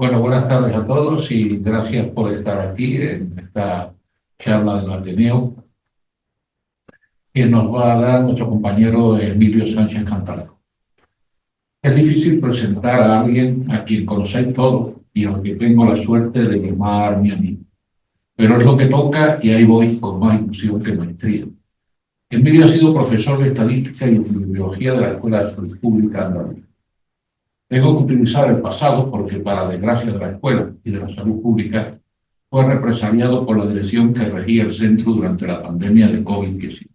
Bueno, buenas tardes a todos y gracias por estar aquí en esta charla del Ateneo que nos va a dar nuestro compañero Emilio Sánchez Cantarero. Es difícil presentar a alguien a quien conocéis todos y al que tengo la suerte de llamar mi amigo, pero es lo que toca y ahí voy con más ilusión que maestría. Emilio ha sido profesor de Estadística y Epidemiología de la Escuela de Salud Pública Andalucía. Tengo que utilizar el pasado porque, para desgracia de la escuela y de la salud pública, fue represaliado por la dirección que regía el centro durante la pandemia de COVID-19.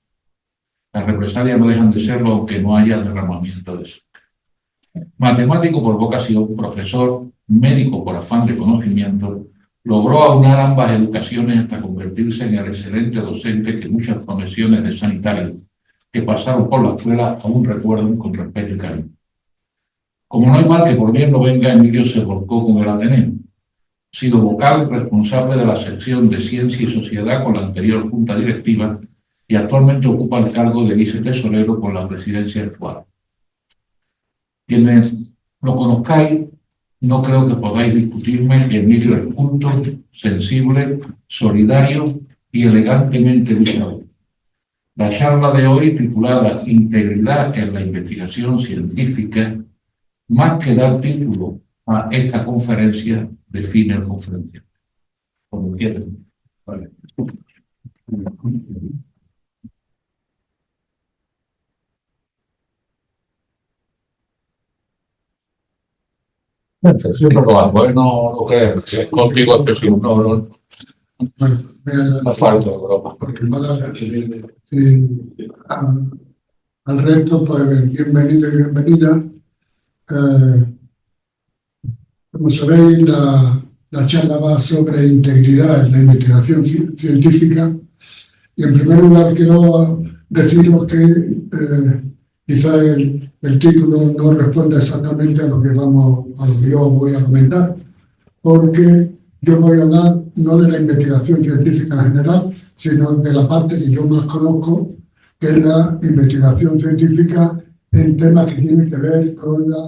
Las represalias no dejan de serlo aunque no haya derramamiento de sangre. Matemático por vocación, profesor, médico por afán de conocimiento, logró aunar ambas educaciones hasta convertirse en el excelente docente que muchas profesiones de sanitarios que pasaron por la escuela aún recuerdan con respeto y cariño. Como no hay mal que por bien no venga, Emilio se volcó con el Ateneo. Ha sido vocal responsable de la sección de Ciencia y Sociedad con la anterior Junta Directiva y actualmente ocupa el cargo de vicetesorero con la presidencia actual. Quienes lo conozcáis, no creo que podáis discutirme que Emilio es culto, sensible, solidario y elegantemente luchador. La charla de hoy, titulada Integridad en la investigación científica, más que dar título a esta conferencia, define el conferenciante. Como quieran. Vale. Sí, no lo hago, no creo que contigo específico, no falta, broma. Porque al resto, pues bienvenido y bienvenida. Como sabéis, la charla va sobre integridad en la investigación científica y en primer lugar quiero deciros que quizá el título no responde exactamente a lo que yo voy a comentar, porque yo voy a hablar no de la investigación científica en general, sino de la parte que yo más conozco, que es la investigación científica en temas que tienen que ver con la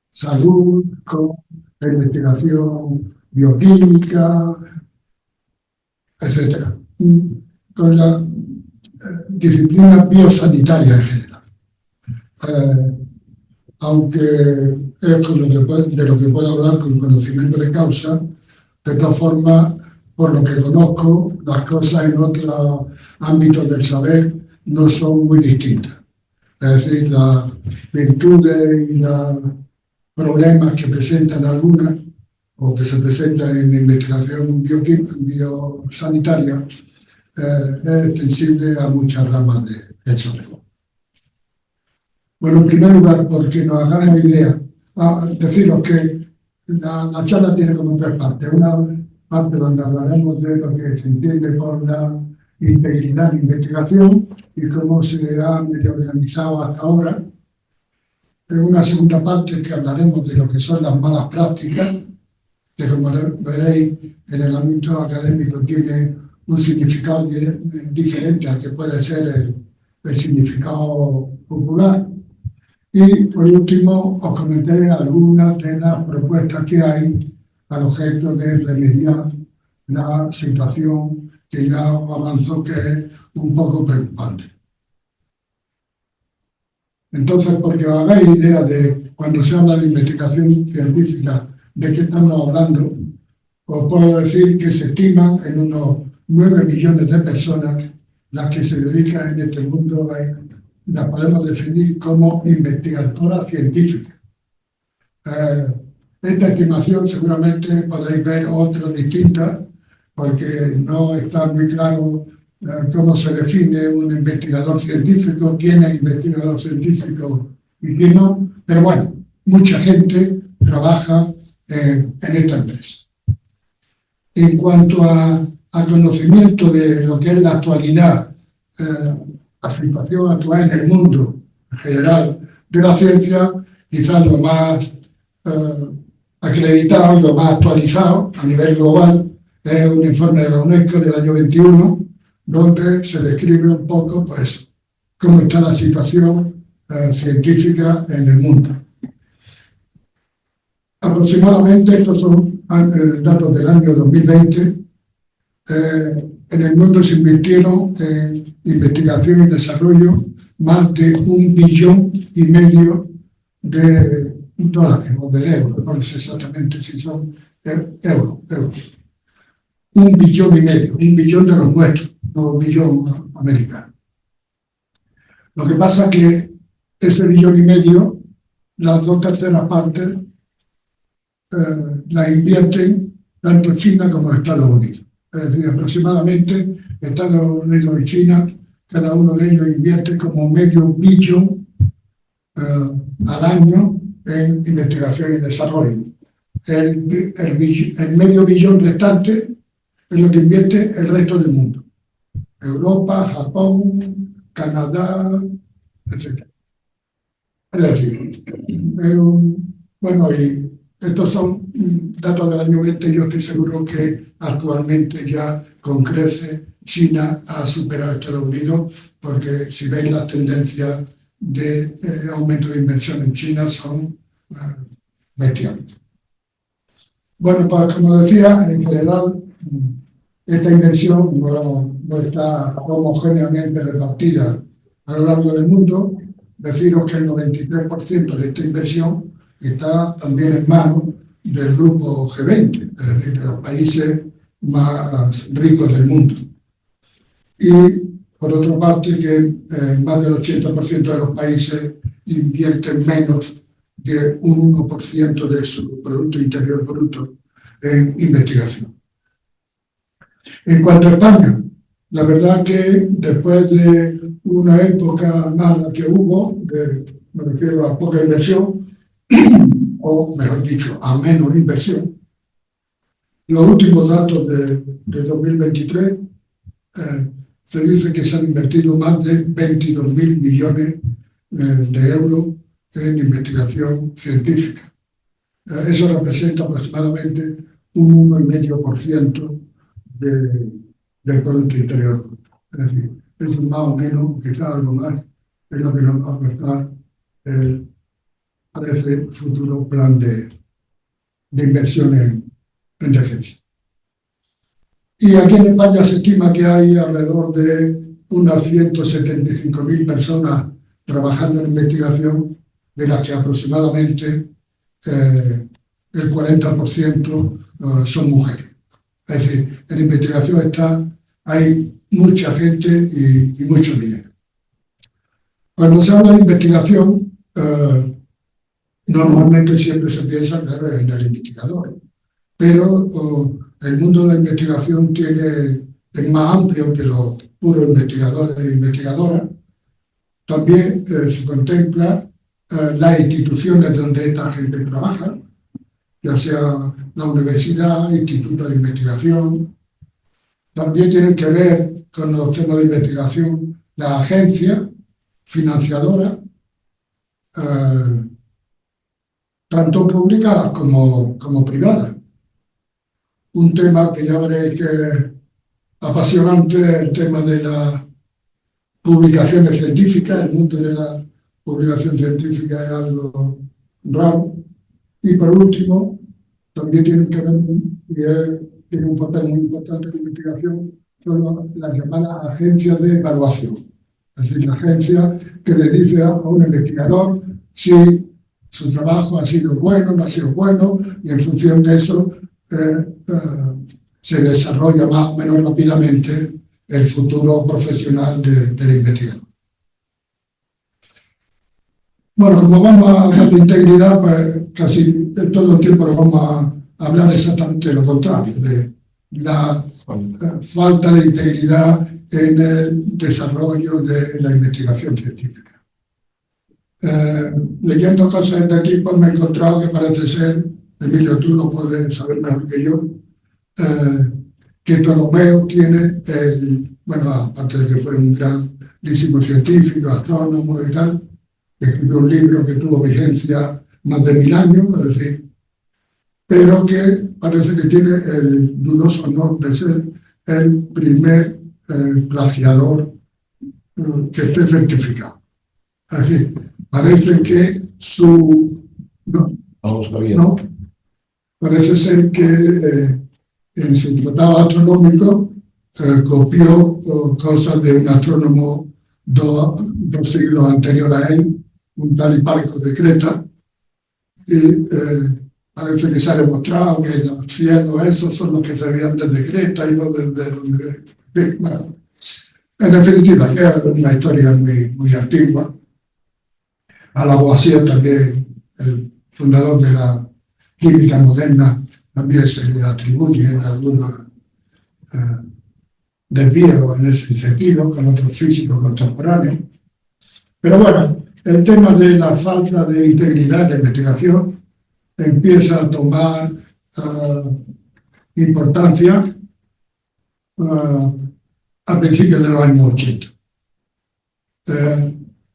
salud, con la investigación bioquímica, etc. Y con la disciplina biosanitaria en general. Aunque es de lo que puedo hablar con conocimiento de causa, de todas formas, por lo que conozco, las cosas en otros ámbitos del saber no son muy distintas. Es decir, las virtudes y los problemas que presentan algunas o que se presentan en investigación biosanitaria es extensible a muchas ramas del saber. Bueno, en primer lugar, porque nos hagan la idea, deciros que la charla tiene como tres partes. Una parte donde hablaremos de lo que se entiende por la integridad de investigación y cómo se ha medio organizado hasta ahora. En una segunda parte que hablaremos de lo que son las malas prácticas, que como veréis en el ámbito académico tiene un significado diferente al que puede ser el significado popular. Y por último os comentaré algunas de las propuestas que hay al objeto de remediar la situación que ya avanzó, que es un poco preocupante. Entonces, porque os hagáis idea de cuando se habla de investigación científica, de qué estamos hablando, os puedo decir que se estiman en unos 9 millones de personas las que se dedican en este mundo las podemos definir como investigadoras científicas. Esta estimación seguramente podéis ver otras distintas, porque no está muy claro cómo se define un investigador científico, quién es investigador científico y quién no, pero bueno, mucha gente trabaja en esta empresa. En cuanto a conocimiento de lo que es la actualidad, la situación actual en el mundo en general de la ciencia, quizás lo más acreditado y lo más actualizado a nivel global es un informe de la UNESCO del año 21, donde se describe un poco pues cómo está la situación científica en el mundo. Aproximadamente, estos son datos del año 2020, en el mundo se invirtieron en investigación y desarrollo más de 1,5 billones de dólares o de euros, no sé exactamente si son euros. 1,5 billones, 1 billón de los nuestros, no 1 billón americano. Lo que pasa es que ese 1,5 billones, las 2/3 partes la invierten tanto China como Estados Unidos. Es decir, aproximadamente Estados Unidos y China, cada uno de ellos invierte como medio billón al año en investigación y desarrollo. El medio billón restante es lo que invierte el resto del mundo. Europa, Japón, Canadá, etc. Es decir, bueno, y estos son datos del año 20. Yo estoy seguro que actualmente ya con creces China ha superado a Estados Unidos, porque si veis las tendencias de aumento de inversión en China son bestiales. Bueno, pues como decía, en general esta inversión no está homogéneamente repartida a lo largo del mundo. Deciros que el 93% de esta inversión está también en manos del grupo G20, es decir, de los países más ricos del mundo. Y, por otra parte, que más del 80% de los países invierten menos de un 1% de su Producto Interior Bruto en investigación. En cuanto a España, la verdad que después de una época mala que hubo, me refiero a poca inversión, o mejor dicho, a menos inversión, los últimos datos de 2023 se dice que se han invertido más de 22.000 millones de euros en investigación científica. Eso representa aproximadamente un 1,5% del Producto Interior Bruto. Es decir, eso más o menos, quizás algo más, es lo que nos va a prestar parece futuro plan de inversión en defensa. Y aquí en España se estima que hay alrededor de unas 175.000 personas trabajando en investigación, de las que aproximadamente el 40% son mujeres. Es decir, en investigación hay mucha gente y mucho dinero. Cuando se habla de investigación, normalmente siempre se piensa, claro, en el investigador, pero el mundo de la investigación es más amplio que los puros investigadores e investigadoras. También se contempla las instituciones donde esta gente trabaja, ya sea la universidad, institutos de investigación. También tienen que ver con los temas de investigación las agencias financiadoras, tanto públicas como privadas. Un tema que ya veréis que es apasionante es el tema de las publicaciones científicas. El mundo de la publicación científica es algo raro. Y por último, también tienen que ver, y tiene un papel muy importante en la investigación, son las llamadas agencias de evaluación. Es decir, la agencia que le dice a un investigador si su trabajo ha sido bueno, no ha sido bueno, y en función de eso se desarrolla más o menos rápidamente el futuro profesional del investigador. Bueno, como vamos a hablar de integridad, pues casi todo el tiempo lo vamos a hablar exactamente lo contrario, de la falta de integridad en el desarrollo de la investigación científica. Leyendo cosas de aquí, pues me he encontrado que parece ser, Emilio, tú lo puedes saber mejor que yo, que Ptolomeo tiene, bueno, aparte de que fue un grandísimo científico, astrónomo y tal, escribió un libro que tuvo vigencia más de 1000 años, es decir, pero que parece que tiene el dudoso honor de ser el primer plagiador que esté certificado. Es decir, parece que su... No, Parece ser que en su tratado astronómico copió cosas de un astrónomo dos siglos anterior a él, un tal Hiparco de Creta, y parece que se ha demostrado que los cielos esos son los que se veían desde Creta y no desde donde... Bueno, en definitiva, que es una historia muy antigua. A Lavoisier también, el fundador de la química moderna, también se le atribuyen algunos desvíos en ese sentido con otros físicos contemporáneos. Pero bueno, el tema de la falta de integridad en la investigación empieza a tomar importancia a principios de los años 80.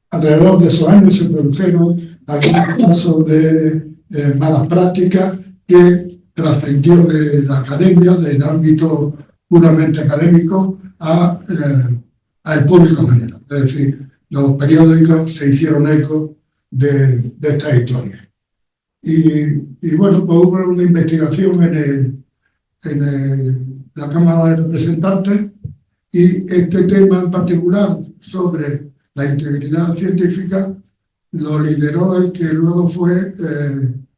Alrededor de esos años se produjeron algunos casos de malas prácticas que trascendió de la academia, del ámbito puramente académico, al público en general. Es decir, los periódicos se hicieron eco de esta historia. Y bueno, pues hubo una investigación en la Cámara de Representantes, y este tema en particular sobre la integridad científica lo lideró el que luego fue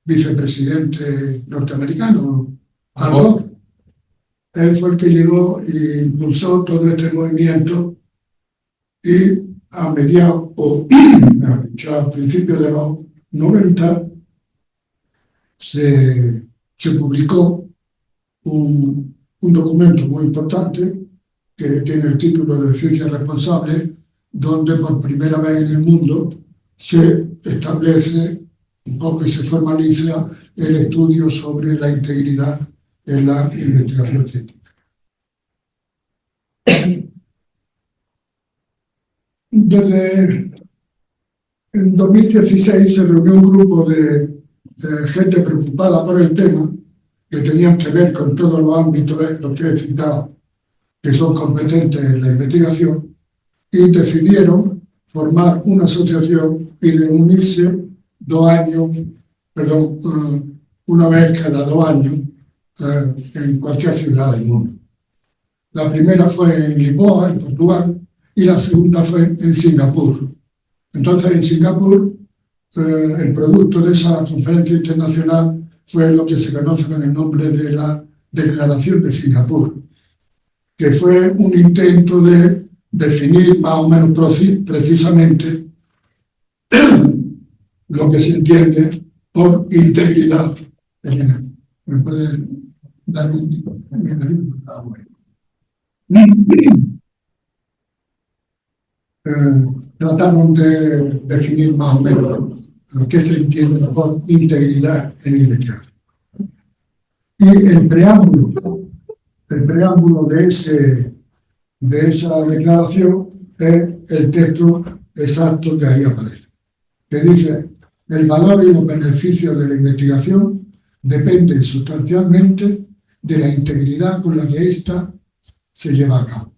vicepresidente norteamericano, Al Gore. Él fue el que llegó e impulsó todo este movimiento, y a mediados, o a principios de los 90, se publicó un documento muy importante que tiene el título de Ciencia Responsable, donde por primera vez en el mundo se establece un poco y se formaliza el estudio sobre la integridad en la investigación científica. Desde en 2016 se reunió un grupo de gente preocupada por el tema, que tenían que ver con todos los ámbitos los que he citado, que son competentes en la investigación, y decidieron formar una asociación y reunirse una vez cada 2 años en cualquier ciudad del mundo. La primera fue en Lisboa, en Portugal, y la segunda fue en Singapur. Entonces, en Singapur, el producto de esa conferencia internacional fue lo que se conoce con el nombre de la Declaración de Singapur, que fue un intento de definir más o menos precisamente lo que se entiende por integridad. ¿Me puede dar un... trataron de definir más o menos lo que se entiende por integridad en la investigación. Y el preámbulo de esa declaración es el texto exacto que ahí aparece, que dice: el valor y los beneficios de la investigación dependen sustancialmente de la integridad con la que ésta se lleva a cabo.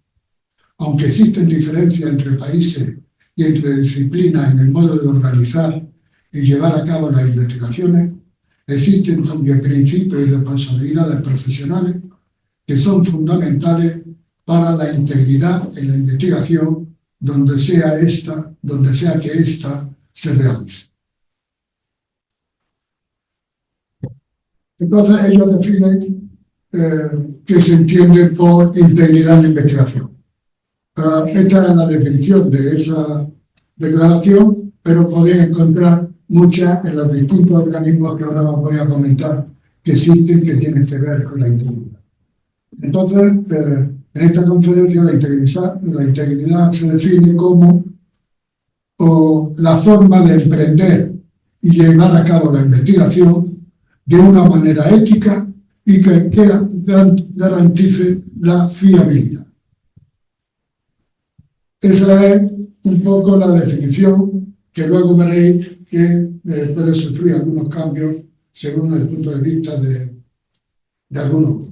Aunque existen diferencias entre países y entre disciplinas en el modo de organizar y llevar a cabo las investigaciones, existen también principios y responsabilidades profesionales que son fundamentales para la integridad en la investigación donde sea que ésta se realice. Entonces ellos definen qué se entiende por integridad en la investigación. Esta es la definición de esa declaración, pero podéis encontrar muchas en los distintos organismos que ahora os voy a comentar que existen, que tienen que ver con la integridad. Entonces, en esta conferencia la integridad se define como la forma de emprender y llevar a cabo la investigación de una manera ética y que garantice la fiabilidad. Esa es un poco la definición, que luego veréis que puede sufrir algunos cambios según el punto de vista de algunos.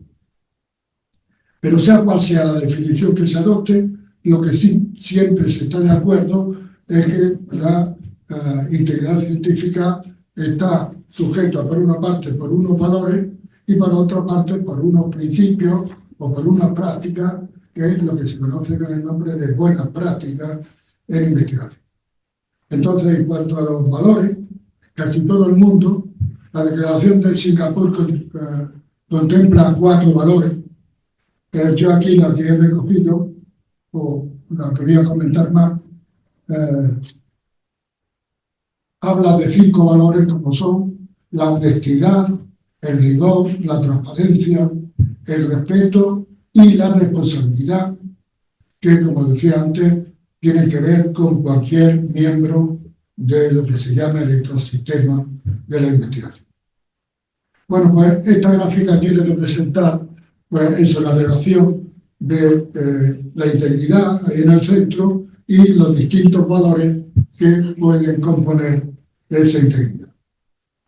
Pero sea cual sea la definición que se adopte, lo que sí siempre se está de acuerdo es que la integridad científica está sujeta, por una parte, por unos valores y por otra parte por unos principios o por una práctica que es lo que se conoce con el nombre de buenas prácticas en investigación. Entonces, en cuanto a los valores, casi todo el mundo, la Declaración de Singapur contempla 4 valores. Yo aquí la que he recogido, o la que voy a comentar más, habla de 5 valores como son la honestidad, el rigor, la transparencia, el respeto y la responsabilidad, que, como decía antes, tienen que ver con cualquier miembro de lo que se llama el ecosistema de la investigación. Bueno, pues esta gráfica quiere representar pues eso, la relación de la integridad ahí en el centro y los distintos valores que pueden componer esa integridad.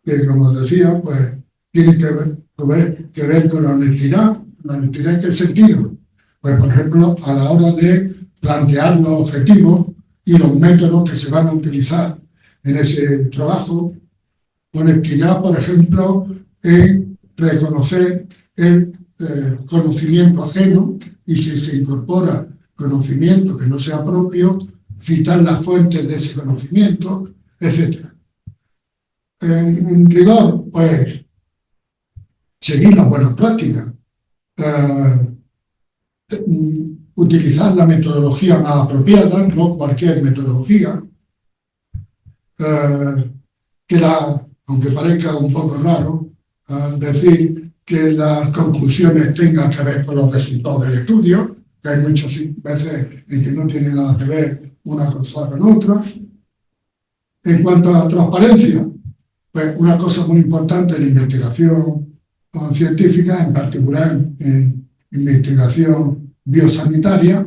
Que, como decía, pues tiene que ver con la honestidad. ¿La honestidad en qué sentido? Pues, por ejemplo, a la hora de plantear los objetivos y los métodos que se van a utilizar en ese trabajo. Honestidad, por ejemplo, en reconocer el conocimiento ajeno y si se incorpora conocimiento que no sea propio, citar las fuentes de ese conocimiento, etc. En rigor, pues, seguir las buenas prácticas, utilizar la metodología más apropiada, no cualquier metodología, aunque parezca un poco raro, decir que las conclusiones tengan que ver con los resultados del estudio, que hay muchas veces en que no tiene nada que ver una cosa con otra. En cuanto a transparencia, pues una cosa muy importante en la investigación científica, en particular en investigación biosanitaria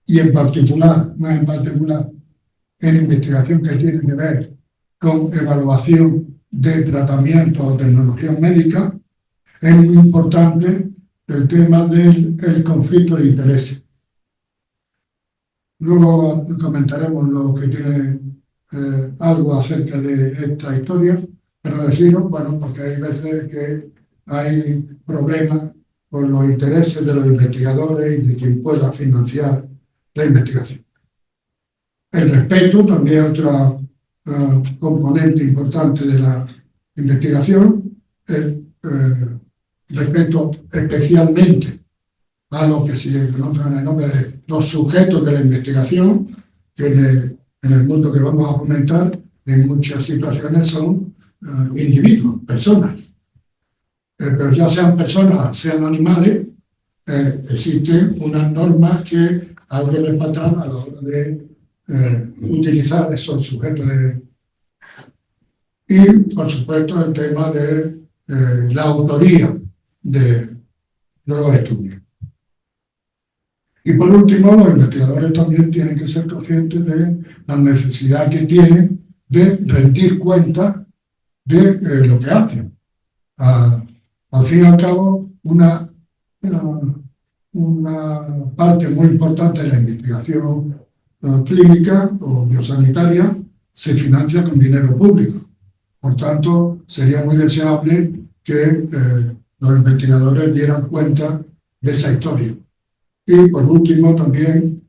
y más en particular en investigación que tiene que ver con evaluación de tratamientos o tecnologías médicas, es muy importante el tema del conflicto de intereses. Luego comentaremos lo que tiene algo acerca de esta historia, pero deciros, bueno, porque hay veces que hay problemas con los intereses de los investigadores y de quien pueda financiar la investigación. El respeto también es otro componente importante de la investigación, el respeto especialmente a lo que se conoce en el nombre de los sujetos de la investigación, que en el mundo que vamos a comentar, en muchas situaciones son individuos, personas. Pero ya sean personas, sean animales, existen unas normas que hay que respetar a la hora de utilizar esos sujetos y, por supuesto, el tema de la autoría de los estudios. Y por último, los investigadores también tienen que ser conscientes de la necesidad que tienen de rendir cuentas de lo que hacen. Al fin y al cabo, una parte muy importante de la investigación clínica o biosanitaria se financia con dinero público. Por tanto, sería muy deseable que los investigadores dieran cuenta de esa historia. Y por último, también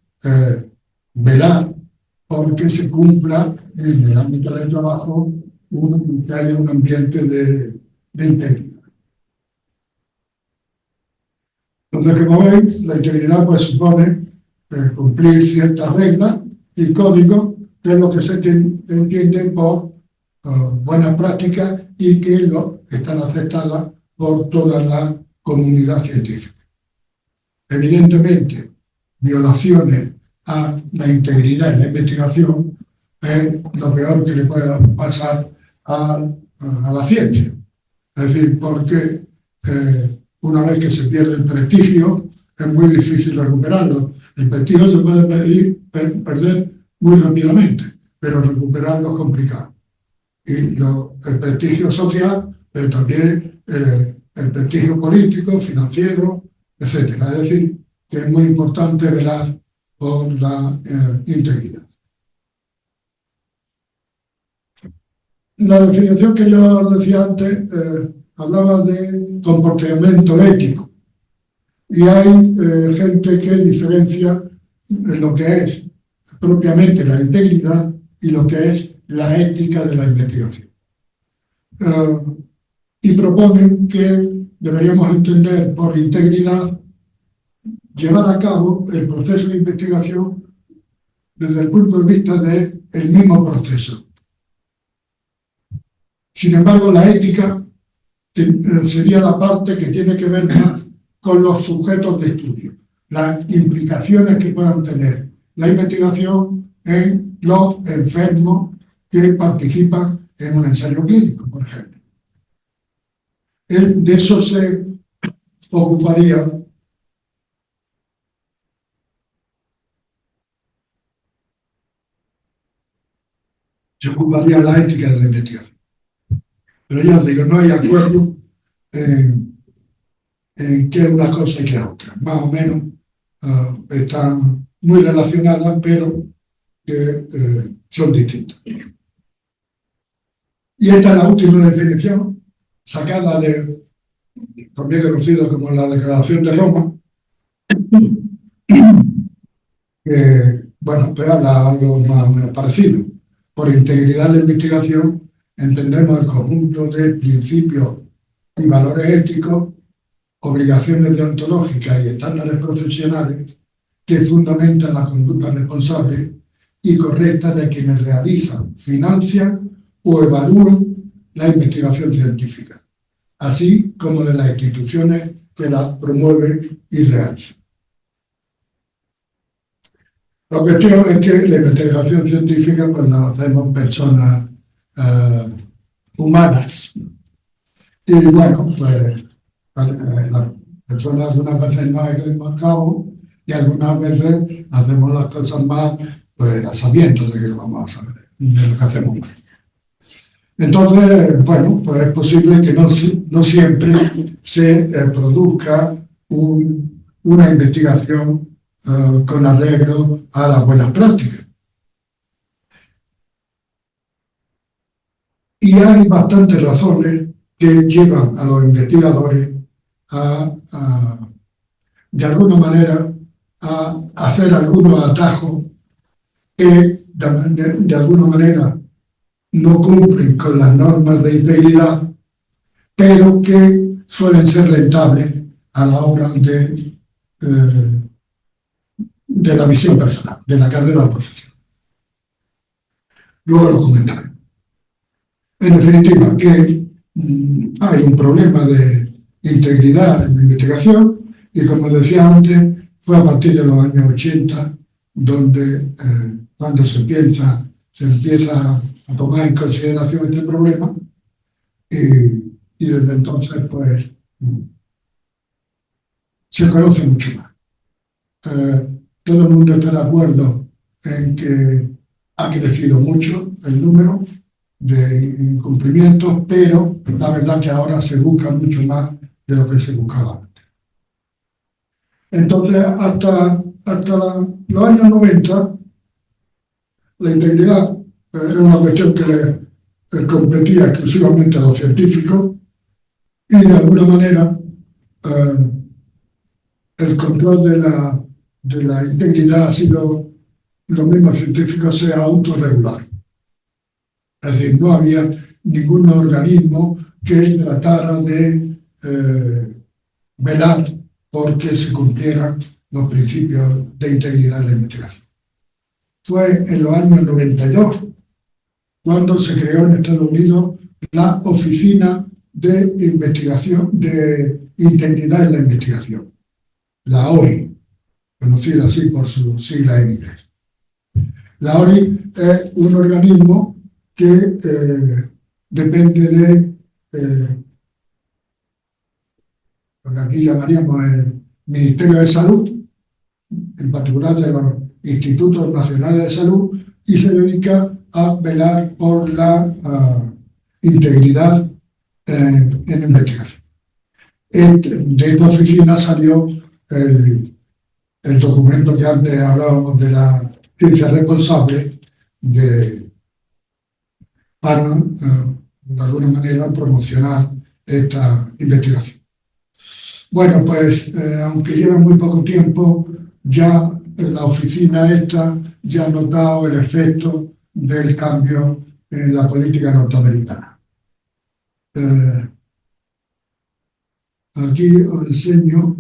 velar porque se cumpla en el ámbito del trabajo que haya un ambiente de integridad. Entonces, como veis, la integridad pues supone cumplir ciertas reglas y códigos, que es lo que se entiende por buenas prácticas y que están aceptadas por toda la comunidad científica. Evidentemente, violaciones a la integridad en la investigación es lo peor que le pueda pasar a la ciencia. Es decir, porque una vez que se pierde el prestigio, es muy difícil recuperarlo. El prestigio se puede perder muy rápidamente, pero recuperarlo es complicado. Y el prestigio social, pero también el prestigio político, financiero, etc. Es decir, que es muy importante velar por la integridad. La definición que yo decía antes hablaba de comportamiento ético. Y hay gente que diferencia lo que es propiamente la integridad y lo que es la ética de la investigación. Y proponen que deberíamos entender por integridad llevar a cabo el proceso de investigación desde el punto de vista del mismo proceso. Sin embargo, la ética sería la parte que tiene que ver más con los sujetos de estudio, las implicaciones que puedan tener la investigación en los enfermos que participan en un ensayo clínico, por ejemplo. De eso se ocuparía la ética de la investigación. Pero ya os digo, no hay acuerdo en qué una cosa y qué otra. Más o menos están muy relacionadas, pero que son distintas. Y esta es la última definición, sacada también conocida como la Declaración de Roma, que, bueno, pues habla algo más o menos parecido. Por integridad de la investigación entendemos el conjunto de principios y valores éticos, obligaciones deontológicas y estándares profesionales que fundamentan la conducta responsable y correcta de quienes realizan, financian o evalúan la investigación científica, así como de las instituciones que la promueven y realizan. La cuestión es que la investigación científica pues la hacemos personas humanas. Y bueno, pues las personas algunas veces no hacemos a cabo y algunas veces hacemos las cosas más pues a sabiendas de que lo vamos a saber, de lo que hacemos mal. Entonces, bueno, pues es posible que no siempre se produzca una investigación con arreglo a las buenas prácticas. Y hay bastantes razones que llevan a los investigadores de alguna manera, a hacer algunos atajos que de alguna manera no cumplen con las normas de integridad, pero que suelen ser rentables a la hora de la visión personal, de la carrera profesional. Luego lo comentaré. En definitiva, que hay un problema de integridad en la investigación y, como decía antes, fue a partir de los años 80 donde cuando se empieza a tomar en consideración este problema y desde entonces pues se conoce mucho más. Todo el mundo está de acuerdo en que ha crecido mucho el número de incumplimientos, pero la verdad que ahora se busca mucho más de lo que se buscaba antes. Entonces, hasta los años 90, la integridad era una cuestión que le competía exclusivamente a los científicos y de alguna manera el control de la integridad ha sido los mismos científicos se autorregularon. Es decir, no había ningún organismo que tratara de velar porque se cumplieran los principios de integridad de la investigación. Fue en los años 92 cuando se creó en Estados Unidos la Oficina de Investigación de Integridad en la Investigación, la OII, conocida así por su sigla en inglés. La OII es un organismo que depende de lo que aquí llamaríamos el Ministerio de Salud, en particular de los Institutos Nacionales de Salud, y se dedica a velar por la integridad en investigación. De esta oficina salió el documento que antes hablábamos de la ciencia responsable para, de alguna manera, promocionar esta investigación. Bueno, pues aunque lleva muy poco tiempo, ya la oficina esta ya ha notado el efecto del cambio en la política norteamericana. Aquí os enseño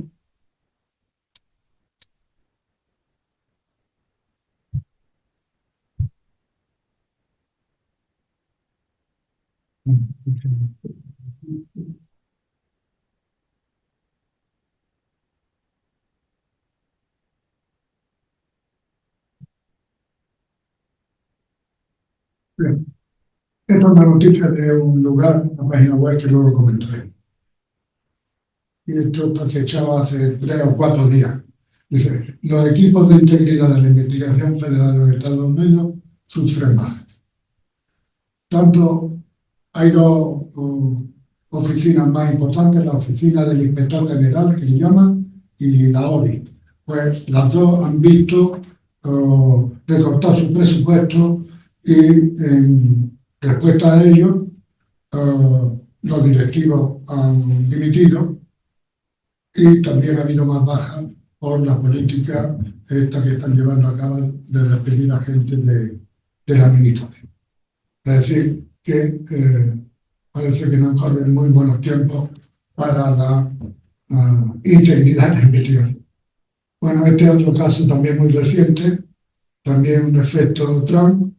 Bien. Esta es una noticia de un lugar, una página web que luego comentaré. Y esto está fechado hace 3 o 4 días. Dice, los equipos de integridad de la investigación federal de los Estados Unidos sufren bajas. Tanto hay dos oficinas más importantes, la oficina del inspector general, que le llaman, y la ODI. Pues las dos han visto recortar su presupuesto y en respuesta a ello los directivos han dimitido y también ha habido más bajas por la política esta que están llevando a cabo de despedir a gente de la administración. Es decir, que parece que no corren muy buenos tiempos para la integridad de la investigación. Bueno, este es otro caso también muy reciente, también un efecto Trump.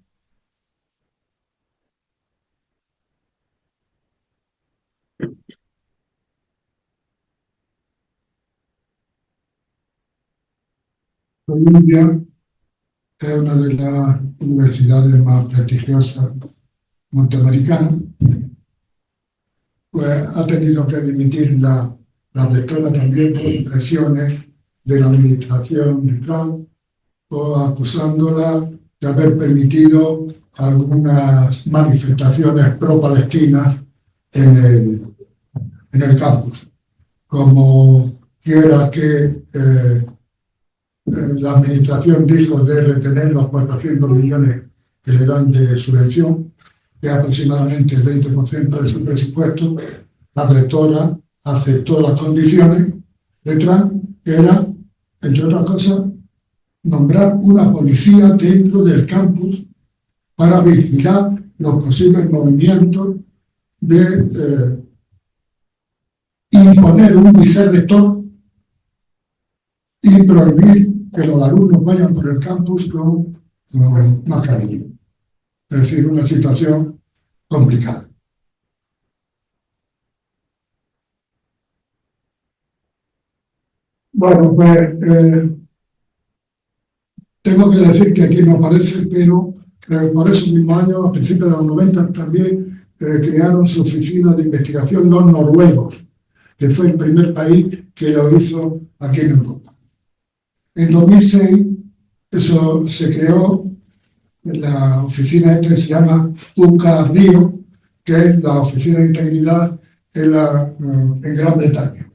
Columbia es una de las universidades más prestigiosas norteamericanas, pues ha tenido que dimitir la rectora también por presiones de la administración de Trump, o acusándola de haber permitido algunas manifestaciones pro-palestinas en el campus, como quiera que la administración dijo de retener los 400 millones que le dan de subvención, que es aproximadamente el 20% de su presupuesto. La rectora aceptó las condiciones de Trump, que era, entre otras cosas, nombrar una policía dentro del campus para vigilar los posibles movimientos de imponer un vicerrector y prohibir que los alumnos vayan por el campus con mascarilla. Es decir, una situación complicada. Bueno, pues tengo que decir que aquí no aparece, pero por esos mismos años, a principios de los 90, también crearon su oficina de investigación los noruegos, que fue el primer país que lo hizo aquí en Europa. En 2006 eso se creó la oficina esta que se llama UCA-RIO, que es la oficina de integridad en Gran Bretaña.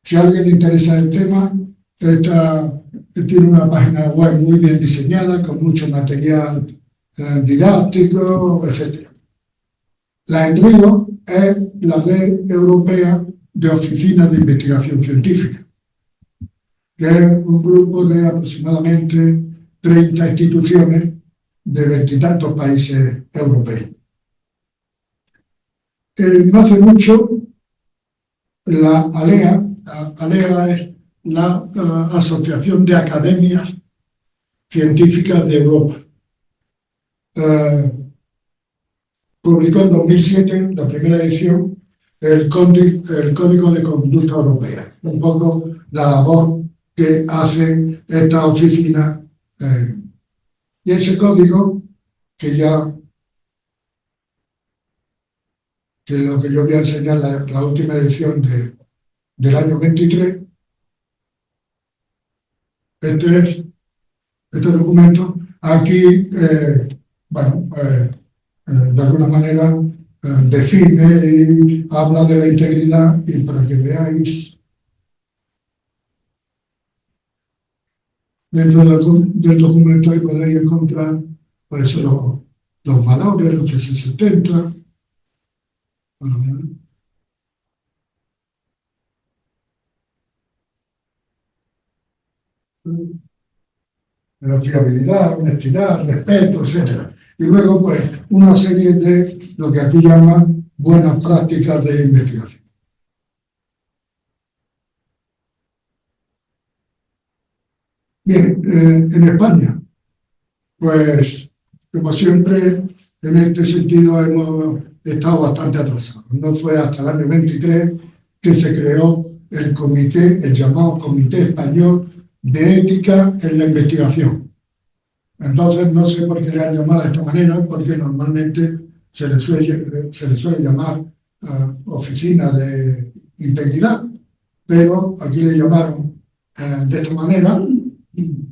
Si a alguien le interesa el tema, tiene una página web muy bien diseñada, con mucho material didáctico, etc. La ENRIO es la Red Europea de Oficinas de Investigación Científica, que es un grupo de aproximadamente 30 instituciones de 20 y tantos países europeos. No hace mucho, la ALEA es la Asociación de Academias Científicas de Europa. Publicó en 2007, la primera edición, el Código de Conducta Europea, un poco la labor que hacen estas oficinas. Y ese código, que lo que yo voy a enseñar, la última edición del año 23, este documento, aquí, de alguna manera define y habla de la integridad, y para que veáis, dentro del documento ahí podéis encontrar pues, los valores, los que se sustentan. La fiabilidad, honestidad, respeto, etcétera. Y luego, pues, una serie de lo que aquí llaman buenas prácticas de investigación. Bien, en España, pues, como siempre, en este sentido hemos estado bastante atrasados. No fue hasta el año 23 que se creó el comité, el llamado Comité Español de Ética en la Investigación. Entonces, no sé por qué le han llamado de esta manera, porque normalmente se le suele llamar Oficina de Integridad, pero aquí le llamaron de esta manera. Y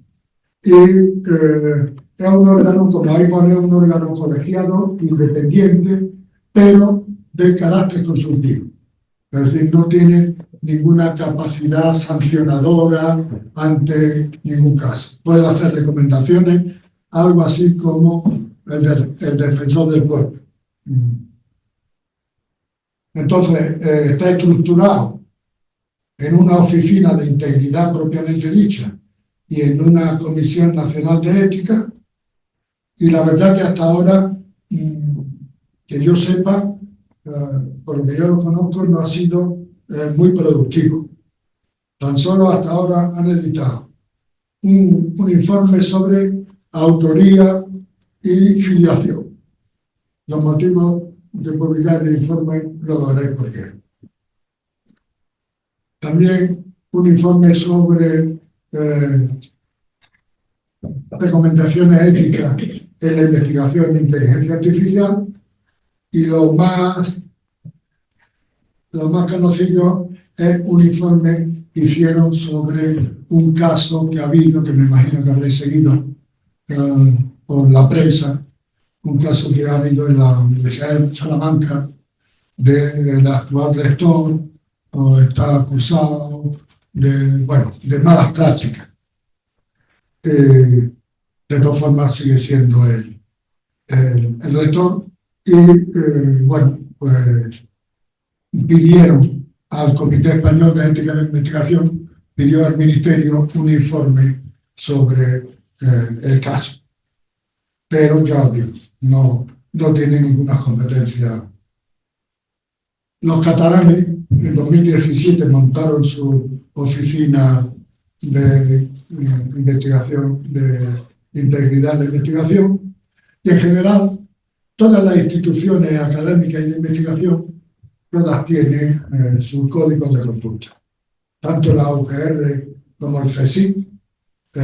es un órgano, como ahí pone, un órgano colegiado, independiente, pero de carácter consultivo. Es decir, no tiene ninguna capacidad sancionadora ante ningún caso. Puede hacer recomendaciones, algo así como el defensor del pueblo. Entonces, está estructurado en una oficina de integridad propiamente dicha y en una Comisión Nacional de Ética, y la verdad que hasta ahora, que yo sepa, por lo que yo lo conozco, no ha sido muy productivo. Tan solo hasta ahora han editado un informe sobre autoría y filiación. Los motivos de publicar el informe lo daréis por qué. También un informe sobre recomendaciones éticas en la investigación de inteligencia artificial, y lo más conocido es un informe que hicieron sobre un caso que ha habido, que me imagino que habréis seguido por la prensa, un caso que ha habido en la Universidad de Salamanca del actual rector, está acusado de malas prácticas. De todas formas sigue siendo el rector, y pues pidieron al Comité Español de Ética de Investigación, pidió al Ministerio un informe sobre el caso. Pero ya os digo, no tiene ninguna competencia. Los catalanes en 2017 montaron su oficina de investigación, de integridad de investigación, y en general todas las instituciones académicas y de investigación todas tienen su código de conducta. Tanto la UGR como el CSIC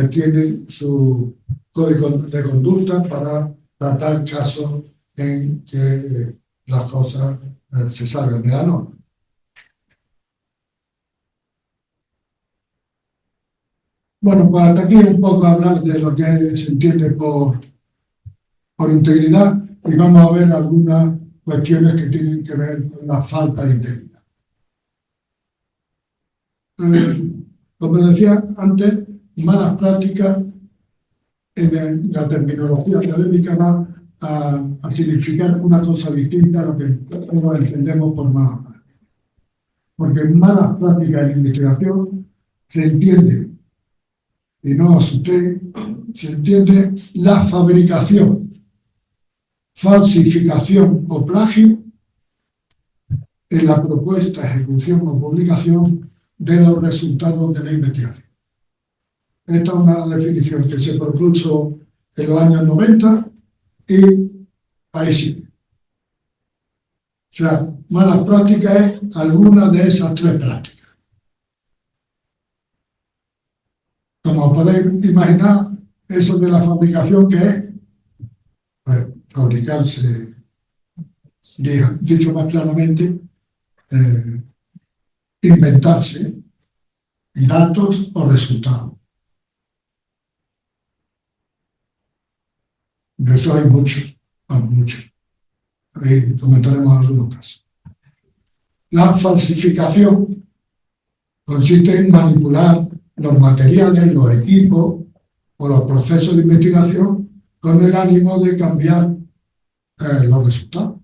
tienen su código de conducta para tratar casos en que las cosas se salgan de la norma. Bueno, pues hasta aquí un poco hablar de lo que se entiende por integridad, y vamos a ver algunas cuestiones que tienen que ver con la falta de integridad. Como decía antes, malas prácticas en la terminología académica va a significar una cosa distinta a lo que entendemos por malas prácticas. Porque malas prácticas en investigación se entiende, y no asustéis, se entiende la fabricación, falsificación o plagio en la propuesta, ejecución o publicación de los resultados de la investigación. Esta es una definición que se propuso en los años 90 y ahí sigue. O sea, malas prácticas es alguna de esas tres prácticas. Como podéis imaginar, eso de la fabricación, ¿qué es? Pues fabricarse, dicho más claramente, inventarse datos o resultados. De eso hay muchos, muchos. Ahí comentaremos algunos casos. La falsificación consiste en manipular los materiales, los equipos o los procesos de investigación con el ánimo de cambiar los resultados.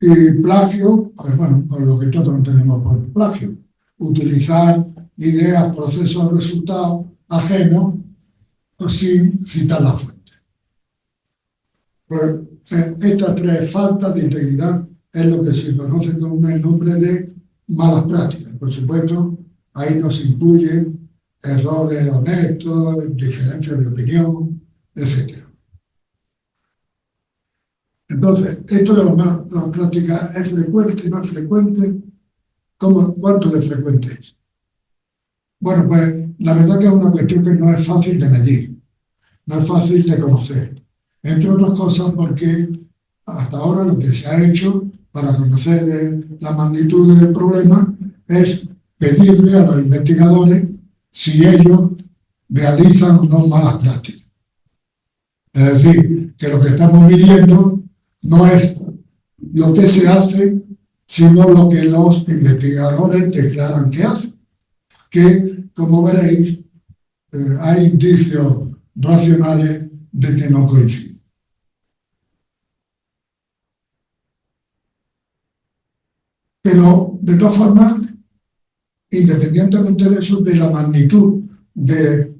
Y plagio, pues bueno, pues lo que todos entendemos por plagio, utilizar ideas, procesos, resultados ajenos sin citar la fuente. Pues, estas tres faltas de integridad es lo que se conoce con el nombre de malas prácticas. Por supuesto, ahí nos incluyen errores honestos, diferencias de opinión, etc. Entonces, esto de las malas prácticas es frecuente, no es frecuente. ¿Cuánto de frecuente es? Bueno, pues la verdad que es una cuestión que no es fácil de medir, no es fácil de conocer. Entre otras cosas porque hasta ahora lo que se ha hecho para conocer la magnitud del problema es pedirle a los investigadores si ellos realizan o no malas prácticas. Es decir, que lo que estamos midiendo no es lo que se hace, sino lo que los investigadores declaran que hacen. Que, como veréis, hay indicios racionales de que no coinciden. Pero, de todas formas, independientemente de eso, de la magnitud de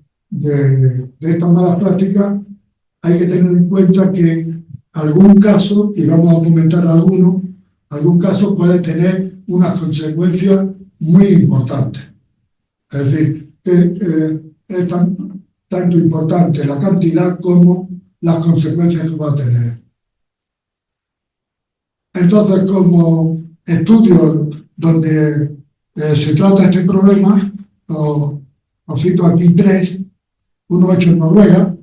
estas malas prácticas, hay que tener en cuenta que algún caso, y vamos a comentar algún caso puede tener unas consecuencias muy importantes. Es decir, que es tanto importante la cantidad como las consecuencias que va a tener. Entonces, como estudios donde se trata este problema, os cito aquí tres. Uno hecho en Noruega.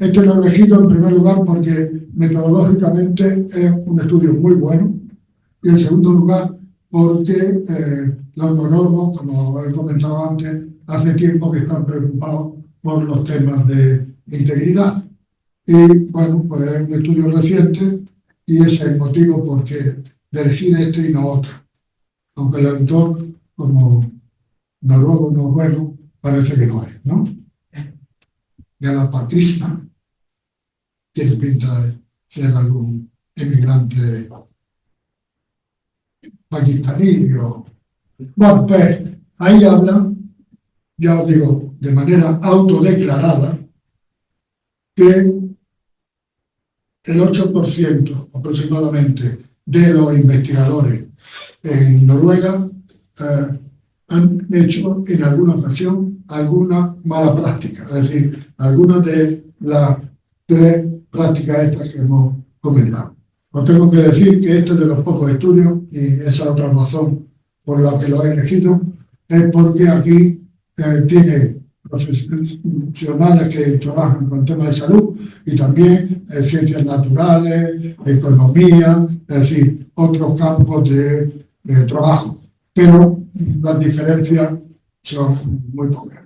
Este lo he elegido en primer lugar porque metodológicamente es un estudio muy bueno, y en segundo lugar porque los noruegos, como he comentado antes, hace tiempo que están preocupados por los temas de integridad. Y bueno, pues es un estudio reciente y ese es el motivo de elegir este y no otro. Aunque el autor, como noruego no bueno, parece que no es, ¿no? Ya la Patricia tiene pinta de ser algún emigrante pakistaní. Bueno, pues ahí habla, ya os digo, de manera autodeclarada, que el 8% aproximadamente de los investigadores en Noruega han hecho en alguna ocasión alguna mala práctica, es decir, algunas de las tres prácticas estas que hemos comentado. Os tengo que decir que este es de los pocos estudios, y esa es otra razón por la que lo he elegido, es porque aquí tiene profesionales que trabajan con temas de salud y también ciencias naturales, economía, es decir, otros campos de trabajo. Pero las diferencias son muy pocas.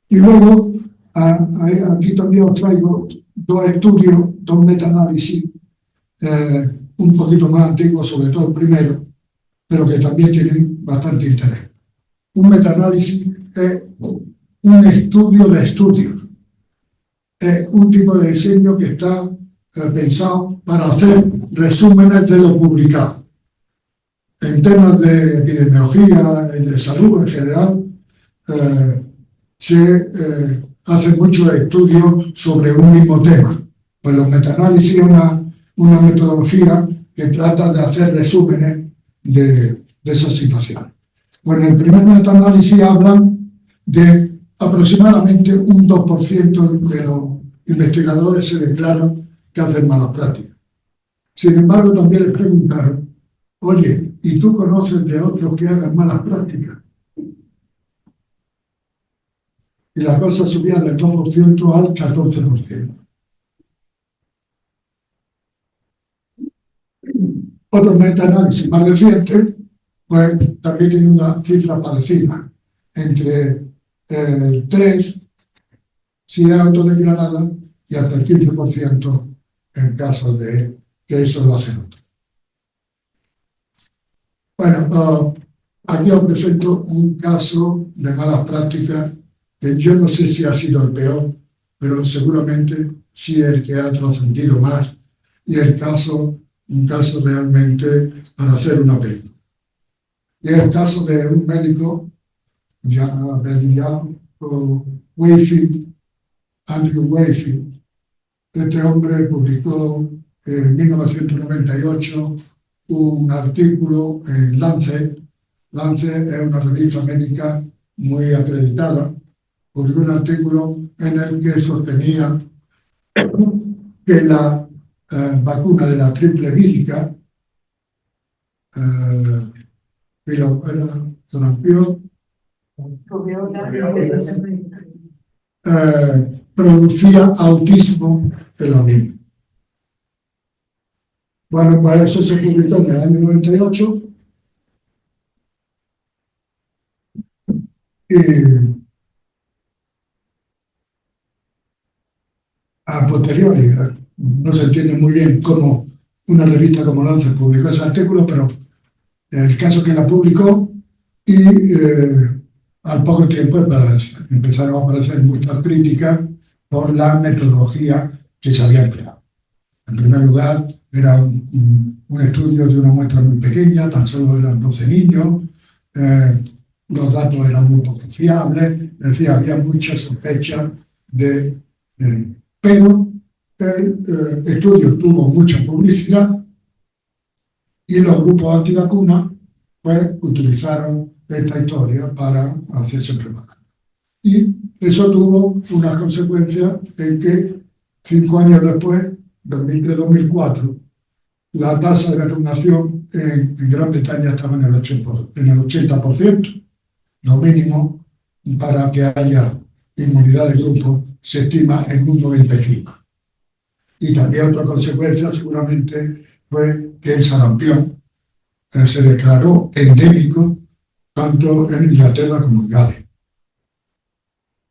Y luego, aquí también os traigo dos estudios, dos metaanálisis, un poquito más antiguos, sobre todo el primero, pero que también tienen bastante interés. Un metaanálisis es un estudio de estudios. Es un tipo de diseño que está pensado para hacer resúmenes de lo publicado. En temas de epidemiología y de salud en general, se hacen muchos estudios sobre un mismo tema. Pues los metaanálisis es una metodología que trata de hacer resúmenes de esas situaciones. Bueno, en el primer metaanálisis hablan de aproximadamente un 2% de los investigadores se declaran que hacen malas prácticas. Sin embargo, también les preguntaron, oye, ¿y tú conoces de otros que hagan malas prácticas? Y la cosa subía del 2% al 14%. Otro metaanálisis más reciente, pues también tiene una cifra parecida, entre el 3%, si es autodeclarada, y hasta el 15% en caso de que eso lo hacen otros. Bueno, aquí os presento un caso de malas prácticas que yo no sé si ha sido el peor, pero seguramente sí el que ha trascendido más y un caso realmente para hacer una película. Y es el caso de un médico llamado Wakefield, Andrew Wakefield. Este hombre publicó en 1998 un artículo en Lancet. Lancet es una revista médica muy acreditada. Publicó un artículo en el que sostenía que la vacuna de la triple vírica, sarampión, producía autismo en los niños. Bueno, pues eso se publicó en el año 98 y a posteriori no se entiende muy bien cómo una revista como Lancet publicó ese artículo, pero el caso que la publicó y al poco tiempo empezaron a aparecer muchas críticas por la metodología que se había empleado. En primer lugar, era un estudio de una muestra muy pequeña, tan solo eran 12 niños, los datos eran muy poco fiables, es decir, había mucha sospecha pero el estudio tuvo mucha publicidad y los grupos antivacunas pues utilizaron esta historia para hacerse propaganda. Y eso tuvo una consecuencia en que 5 años después, 2003-2004, la tasa de vacunación en Gran Bretaña estaba en el 80%, lo mínimo para que haya inmunidad de grupo se estima en un 95%. Y también otra consecuencia seguramente fue que el sarampión se declaró endémico tanto en Inglaterra como en Gales.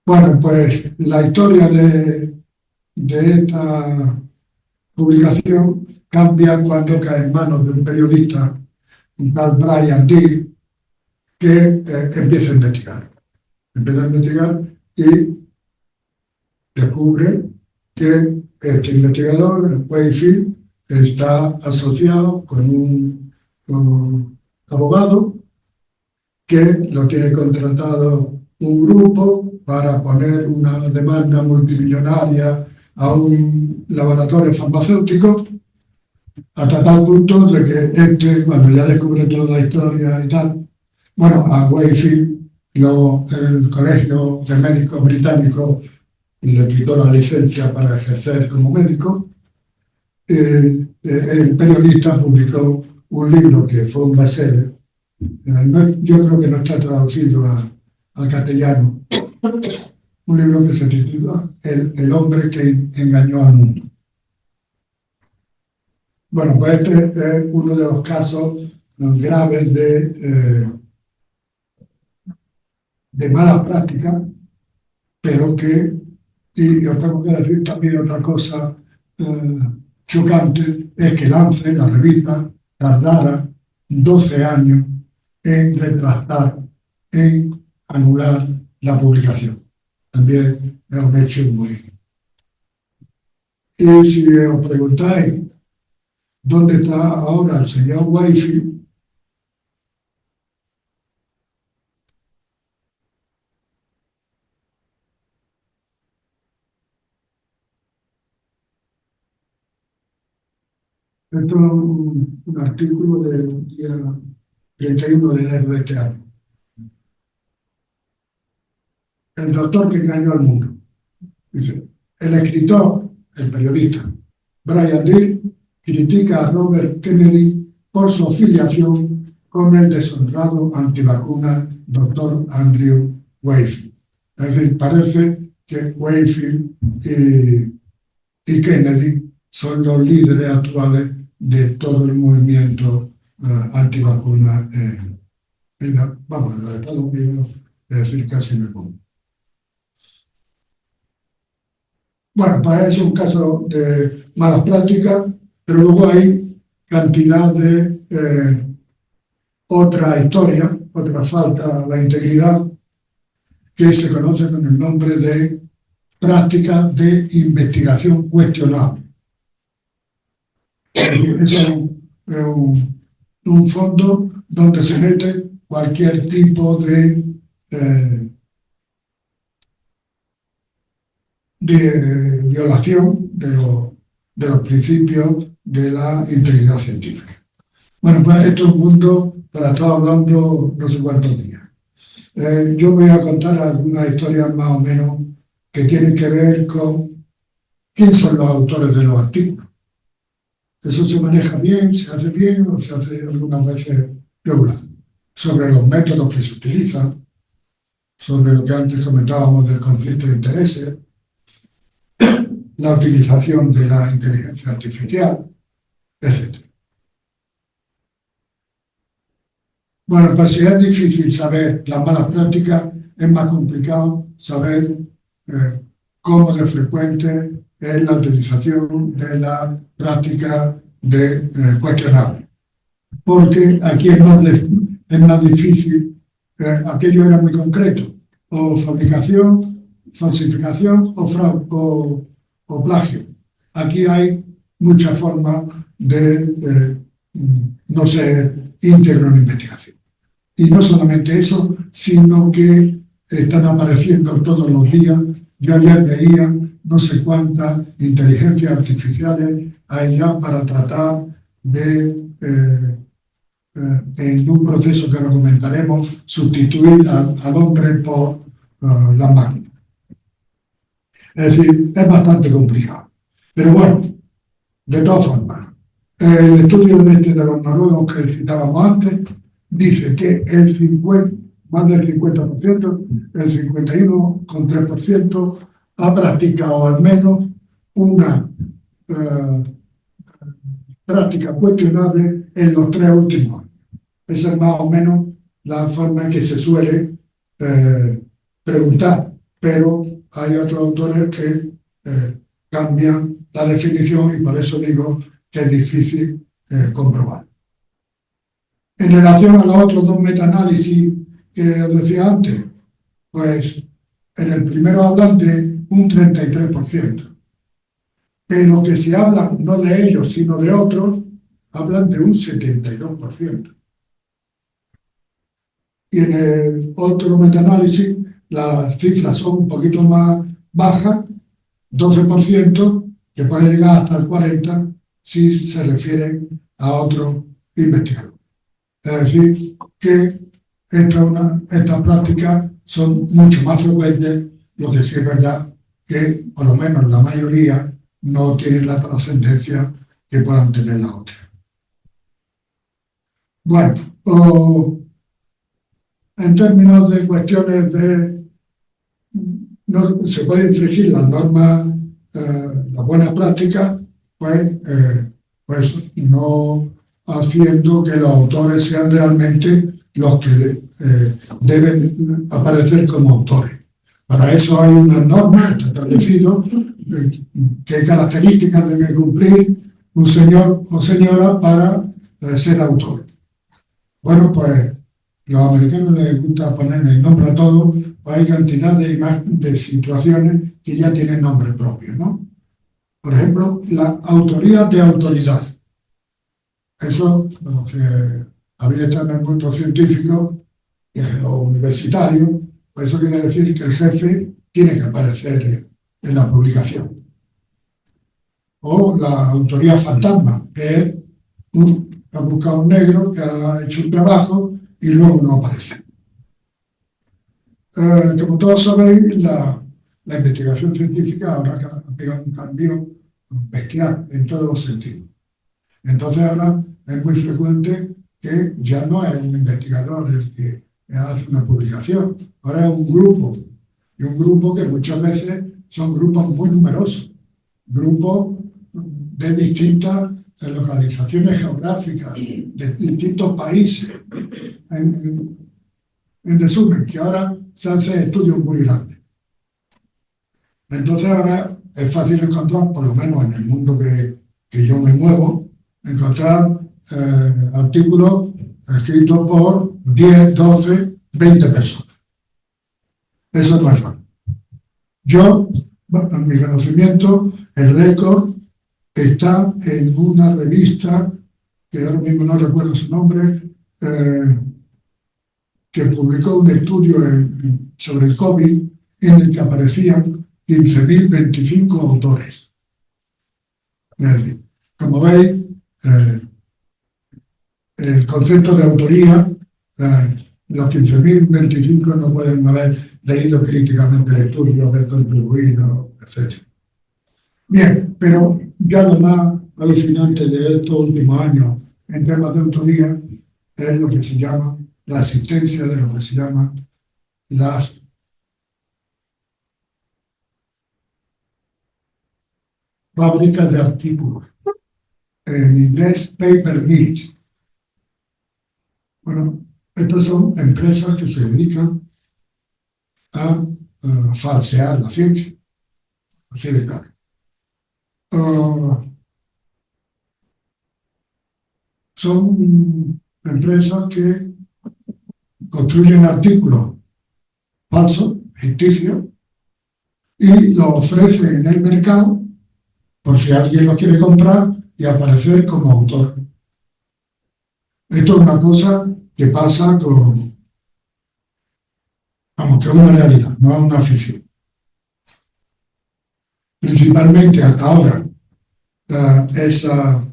Bueno, pues la historia de esta publicación cambia cuando cae en manos de un periodista, un tal Brian Deere, que empieza a investigar. Y descubre que este investigador, Wakefield, está asociado con un abogado que lo tiene contratado un grupo para poner una demanda multimillonaria a un laboratorio farmacéutico, hasta tal punto de que cuando ya descubre toda la historia y tal, bueno, a Wakefield el Colegio de Médicos Británico le quitó la licencia para ejercer como médico. El periodista publicó un libro que fue un bestseller. Yo creo que no está traducido al castellano. Un libro que se titula El hombre que engañó al mundo. Bueno, pues este es uno de los casos graves de malas prácticas, pero y os tengo que decir también otra cosa chocante, es que Lancet, la revista, tardara 12 años en retractar, en anular la publicación. También es un hecho muy... Y si os preguntáis dónde está ahora el señor Wakefield, esto es un artículo del día 31 de enero de este año. El doctor que engañó al mundo. Dice, el escritor, el periodista, Brian Deere, critica a Robert Kennedy por su afiliación con el deshonrado antivacuna doctor Andrew Wakefield. Es decir, parece que Wakefield y Kennedy son los líderes actuales de todo el movimiento antivacuna en los Estados Unidos, es decir, casi en el mundo. Bueno, pues es un caso de malas prácticas, pero luego hay cantidad de otra historia, otra falta a la integridad, que se conoce con el nombre de prácticas de investigación cuestionable. un fondo donde se mete cualquier tipo de violación de los principios de la integridad científica. Bueno, pues esto es un mundo para estar hablando no sé cuántos días. Yo voy a contar algunas historias más o menos que tienen que ver con quién son los autores de los artículos. Eso se maneja bien, se hace bien o se hace algunas veces regular. Sobre los métodos que se utilizan, sobre lo que antes comentábamos del conflicto de intereses, la utilización de la inteligencia artificial, etc. Bueno, pues si es difícil saber las malas prácticas, es más complicado saber cómo de frecuente es la utilización de la práctica de cuestionables. Porque aquí es más difícil, aquello era muy concreto, o fabricación, falsificación o plagio. Aquí hay muchas formas de no ser íntegro en investigación. Y no solamente eso, sino que están apareciendo todos los días. Yo ayer veía no sé cuántas inteligencias artificiales hay ya para tratar de, en un proceso que lo comentaremos, sustituir al hombre por las máquinas. Es decir, es bastante complicado. Pero bueno, de todas formas, el estudio de los noruegos que citábamos antes dice que más del 50%, el 51,3% ha practicado al menos una práctica cuestionable en los 3 últimos años. Esa es más o menos la forma en que se suele preguntar, pero hay otros autores que cambian la definición y por eso digo que es difícil comprobar. En relación a los otros 2 metaanálisis que os decía antes, pues en el primero hablan de un 33%, pero que si hablan no de ellos sino de otros, hablan de un 72%. Y en el otro metaanálisis las cifras son un poquito más bajas, 12%, que puede llegar hasta el 40% si se refieren a otro investigador. Es decir, que estas prácticas son mucho más frecuentes, lo que sí es verdad que por lo menos la mayoría no tienen la trascendencia que puedan tener las otras. Bueno, en términos de cuestiones de... No, se puede infringir las normas, las buenas prácticas, pues no haciendo que los autores sean realmente los que deben aparecer como autores. Para eso hay unas normas, está establecido qué características debe cumplir un señor o señora para ser autor. Bueno, pues los americanos les gusta poner el nombre a todo, pues hay cantidad de situaciones que ya tienen nombre propio, ¿no? Por ejemplo, la autoría de autoridad. Eso, lo que había estado en el mundo científico y en lo universitario, pues eso quiere decir que el jefe tiene que aparecer en la publicación. O la autoría fantasma, que es ha buscado un negro que ha hecho un trabajo y luego no aparece. Como todos sabéis, la investigación científica ahora ha pegado un cambio bestial en todos los sentidos. Entonces ahora es muy frecuente que ya no es un investigador el que hace una publicación, ahora es un grupo, y un grupo que muchas veces son grupos muy numerosos, grupos de distintas localizaciones geográficas, de distintos países. En resumen, que ahora se hacen estudios muy grandes. Entonces ahora es fácil encontrar, por lo menos en el mundo que yo me muevo, encontrar artículos escritos por 10, 12, 20 personas. Eso no es raro. Yo, en mi conocimiento, el récord está en una revista, que ahora mismo no recuerdo su nombre, que publicó un estudio sobre el COVID en el que aparecían 15.025 autores. Es decir, como veis, el concepto de autoría, los 15.025 no pueden haber leído críticamente el estudio, haber contribuido, etc. Bien, pero ya lo más alucinante de estos últimos años en temas de autoría es lo que se llama la existencia de lo que se llama las fábricas de artículos, en inglés paper mills. Bueno, estas son empresas que se dedican a falsear la ciencia, así de claro. Son empresas que construyen artículos falsos, ficticios, y los ofrecen en el mercado por si alguien los quiere comprar y aparecer como autor. Esto es una cosa que pasa con, vamos, que es una realidad, no es una ficción. Principalmente hasta ahora, esa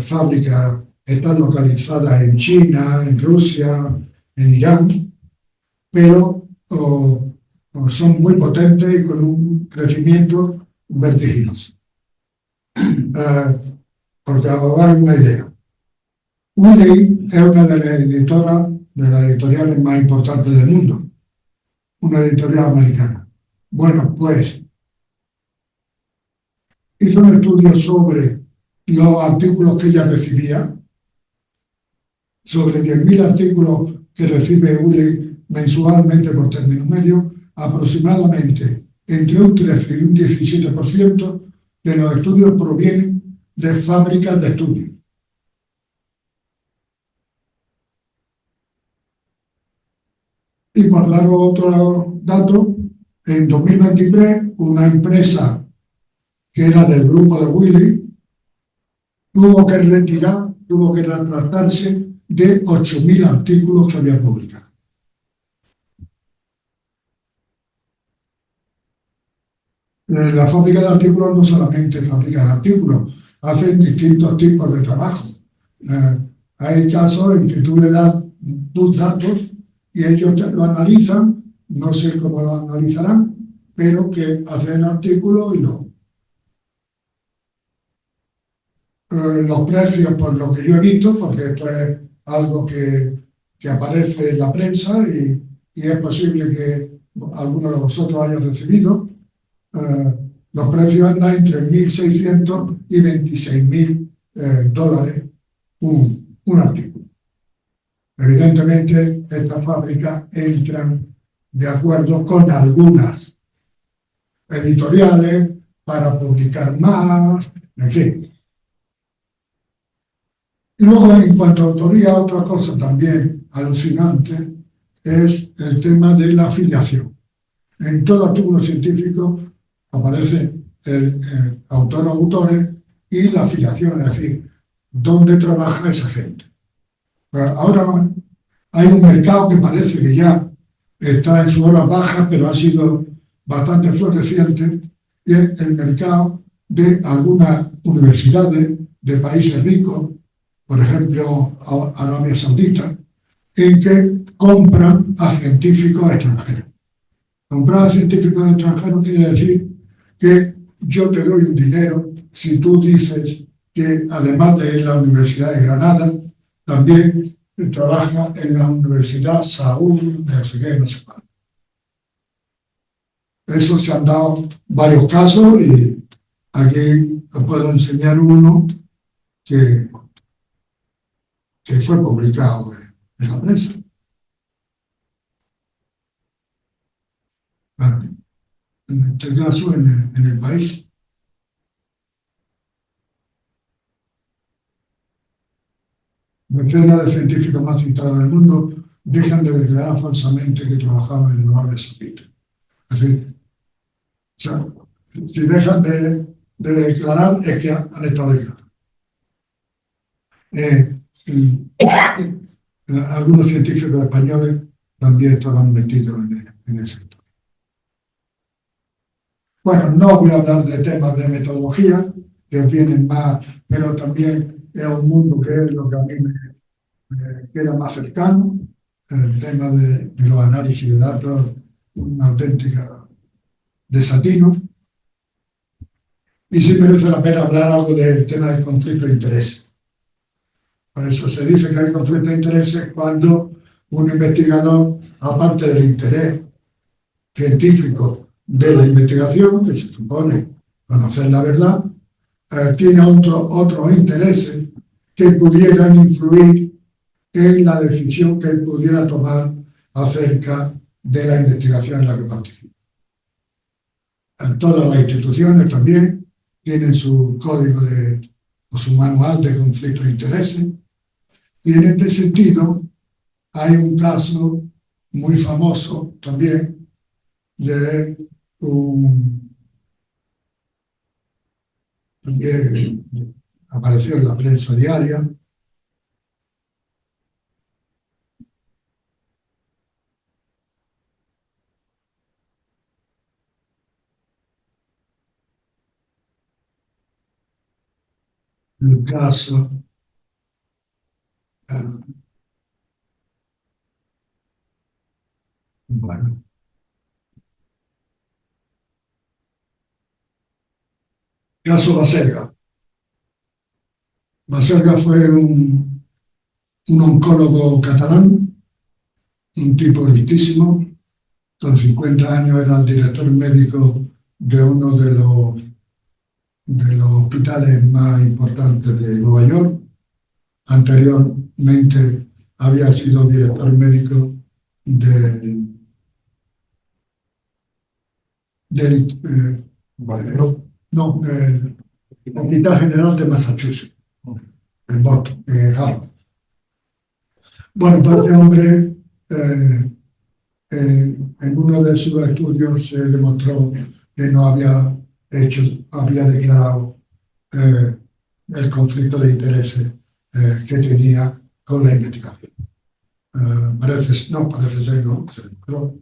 fábrica está localizada en China, en Rusia, en Irán, pero son muy potentes y con un crecimiento vertiginoso. Porque os dar una idea, Wiley es una de las editoras, de las editoriales más importantes del mundo, una editorial americana. Bueno, pues hizo un estudio sobre los artículos que ella recibía, sobre 10.000 artículos que recibe Wiley mensualmente por término medio, aproximadamente entre un 13 y un 17% de los estudios provienen de fábricas de estudios. Y por dar otro dato, en 2023 una empresa que era del grupo de Wiley tuvo que retractarse de 8.000 artículos que había publicado. La fábrica de artículos no solamente fabrican artículos, hacen distintos tipos de trabajo. Hay casos en que tú le das tus datos y ellos lo analizan, no sé cómo lo analizarán, pero que hacen artículos y los precios, por lo que yo he visto, porque esto es algo que aparece en la prensa y es posible que alguno de vosotros haya recibido, los precios andan entre 1.600 y 26.000 dólares un artículo. Evidentemente, estas fábricas entran de acuerdo con algunas editoriales para publicar más, en fin. Y luego, en cuanto a autoría, otra cosa también alucinante es el tema de la afiliación. En todo artículo científico aparece el autor o autores y la afiliación, es decir, dónde trabaja esa gente. Ahora hay un mercado que parece que ya está en sus horas bajas, pero ha sido bastante floreciente, y es el mercado de algunas universidades de países ricos, por ejemplo, Arabia Saudita, en que compran a científicos extranjeros. Comprar a científicos extranjeros quiere decir que yo te doy un dinero si tú dices que, además de la Universidad de Granada, también trabaja en la Universidad Saúl, de no sé qué, no sé cuál. Eso se han dado varios casos y aquí os puedo enseñar uno que fue publicado en la prensa. En este caso, en el país. Decenas de científicos más citados del mundo dejan de declarar falsamente que trabajaban en Arabia Saudita. Es decir, o sea, si dejan de de declarar es que han estado declarados. Algunos científicos españoles también estaban metidos en ese sector. Bueno, no voy a hablar de temas de metodología, que vienen más, pero también es un mundo que es lo que a mí me queda más cercano, el tema de los análisis de datos, una auténtica desatino. Y sí merece la pena hablar algo del tema del conflicto de interés. Por eso se dice que hay conflicto de intereses cuando un investigador, aparte del interés científico de la investigación, que se supone conocer la verdad, tiene otros intereses que pudieran influir en la decisión que él pudiera tomar acerca de la investigación en la que participa. En todas las instituciones también tienen su código o su manual de conflicto de intereses, y en este sentido hay un caso muy famoso también de también apareció en la prensa diaria, el caso bueno, caso Baselga. Baselga fue un oncólogo catalán, un tipo listísimo. Con 50 años era el director médico de uno de los hospitales más importantes de Nueva York. Anteriormente había sido director médico del Hospital General de Massachusetts, en Boston, en Harvard. Bueno, pues este hombre, en uno de sus estudios se demostró que no había declarado el conflicto de intereses que tenía con la investigación. Parece ser, no, se demostró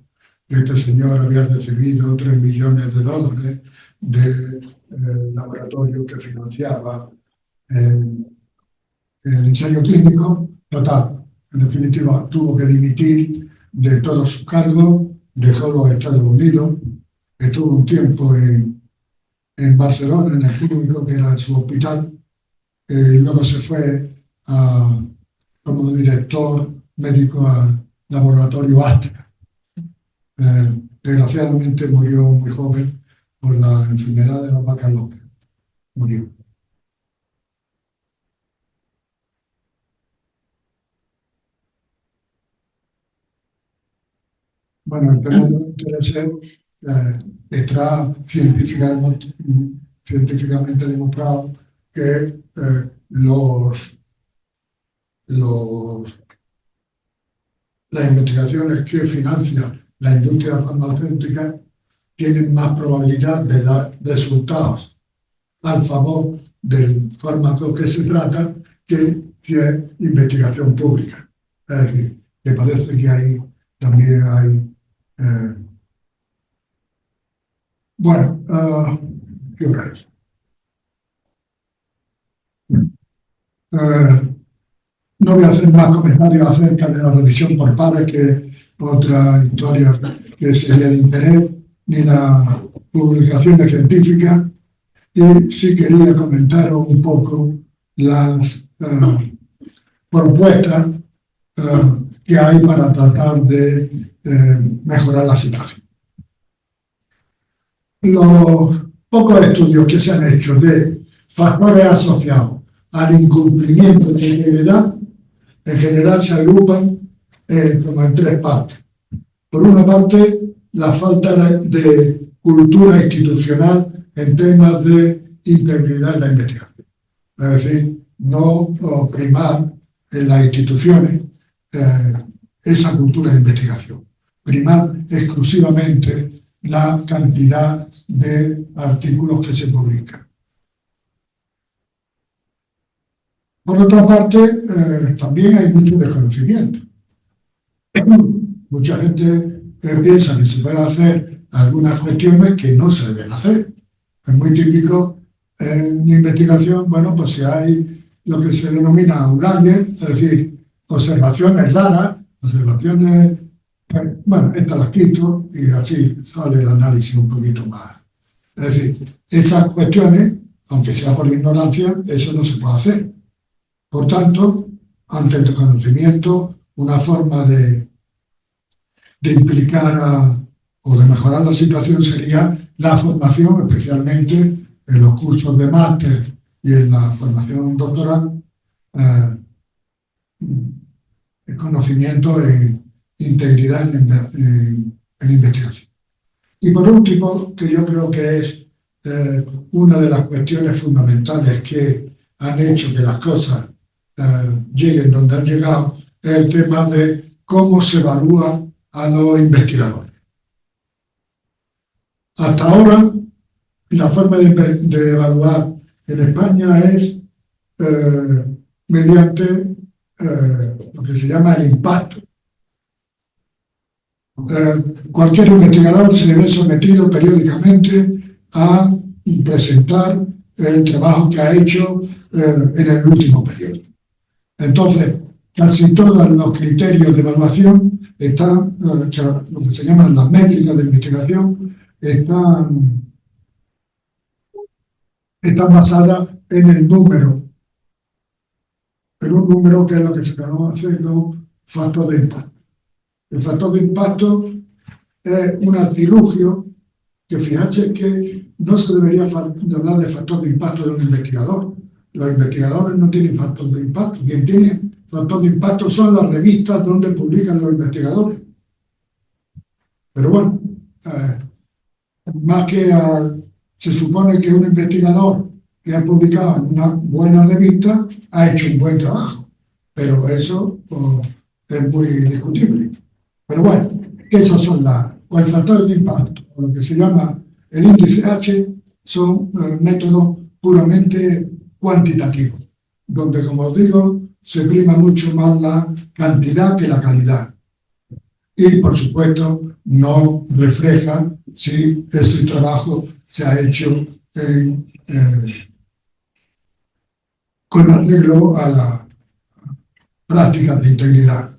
que este señor había recibido $3 millones del laboratorio que financiaba el ensayo clínico. Total, en definitiva, tuvo que dimitir de todos sus cargos, dejó los Estados Unidos, estuvo un tiempo en Barcelona, en el Clínico, que era su hospital, y luego se fue como director médico al laboratorio Astra. Desgraciadamente murió muy joven por la enfermedad de las vacas locas. Murió. Bueno, el tema de los intereses está científicamente demostrado que las investigaciones que financia la industria farmacéutica tienen más probabilidad de dar resultados al favor del fármaco que se trata que si es investigación pública. Es decir, que parece que ahí también hay... ¿qué hora es? No voy a hacer más comentarios acerca de la revisión por pares, que otra historia que sería de interés, ni la publicación científica, y sí quería comentar un poco las propuestas que hay para tratar de mejorar la situación. Los pocos estudios que se han hecho de factores asociados al incumplimiento de la integridad en general se agrupan como en tres partes. Por una parte, la falta de cultura institucional en temas de integridad en la investigación. Es decir, no primar en las instituciones esa cultura de investigación. Primar exclusivamente la cantidad de artículos que se publican. Por otra parte, también hay mucho desconocimiento. Mucha gente piensa que se puede hacer algunas cuestiones que no se deben hacer. Es muy típico en investigación, bueno, pues si hay lo que se denomina outliers, es decir, observaciones raras, observaciones, bueno, estas las quito y así sale el análisis un poquito más. Es decir, esas cuestiones, aunque sea por ignorancia, eso no se puede hacer. Por tanto, ante el desconocimiento, una forma de implicar o de mejorar la situación sería la formación, especialmente en los cursos de máster y en la formación doctoral, el conocimiento en integridad en investigación. Y por último, que yo creo que es una de las cuestiones fundamentales que han hecho que las cosas lleguen donde han llegado, es el tema de cómo se evalúa a los investigadores. Hasta ahora, la forma de evaluar en España es mediante lo que se llama el impacto. Cualquier investigador se ve sometido periódicamente a presentar el trabajo que ha hecho en el último periodo. Entonces, casi todos los criterios de evaluación están, lo que se llaman las métricas de investigación, están basadas en el número, en un número que es lo que se conoce como factor de impacto. El factor de impacto es un artilugio que, fíjate que no se debería hablar de factor de impacto de un investigador. Los investigadores no tienen factor de impacto. Quien tiene factor de impacto son las revistas donde publican los investigadores. Pero bueno, más que se supone que un investigador que ha publicado en una buena revista ha hecho un buen trabajo, pero eso es muy discutible. Pero bueno, esos son el factor de impacto, o lo que se llama el índice H, son métodos puramente cuantitativos, donde, como os digo, se prima mucho más la cantidad que la calidad. Y, por supuesto, no refleja si ese trabajo se ha hecho con arreglo a las prácticas de integridad.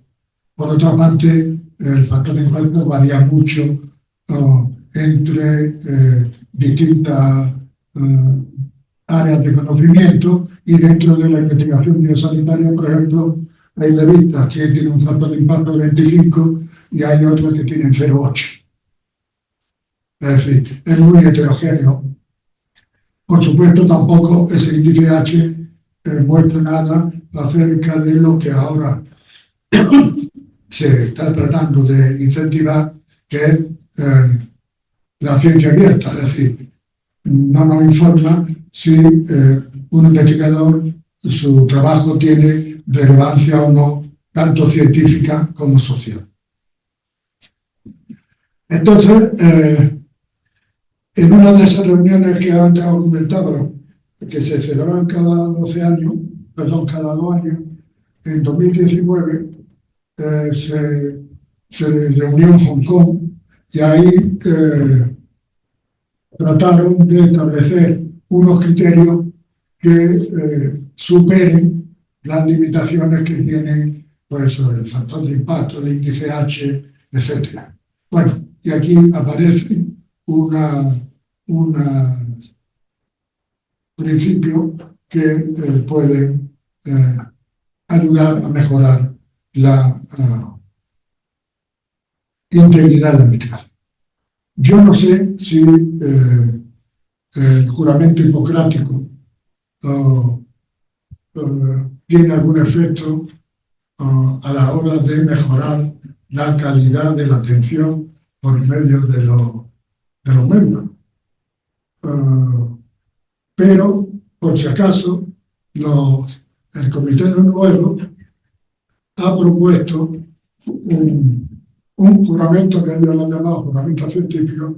Por otra parte, el factor de impacto varía mucho entre distintas áreas de conocimiento, y dentro de la investigación biosanitaria, por ejemplo, hay revistas que tienen un factor de impacto de 25 y hay otras que tienen 0,8. Es decir, es muy heterogéneo. Por supuesto, tampoco ese índice H muestra nada acerca de lo que ahora se está tratando de incentivar, que es la ciencia abierta, es decir, no nos informa si un investigador, su trabajo tiene relevancia o no, tanto científica como social. Entonces, en una de esas reuniones que antes os comentaba, que se celebran cada 2 años, en 2019, se reunió en Hong Kong, y ahí trataron de establecer unos criterios que superen las limitaciones que tienen, pues, el factor de impacto, el índice H, etc. Bueno, y aquí aparece un principio que puede ayudar a mejorar la integridad de la investigación. Yo no sé si el juramento hipocrático tiene algún efecto a la hora de mejorar la calidad de la atención por medio de los médicos. Pero, por si acaso, el Comité Noruego ha propuesto un juramento que ellos lo han llamado juramento científico.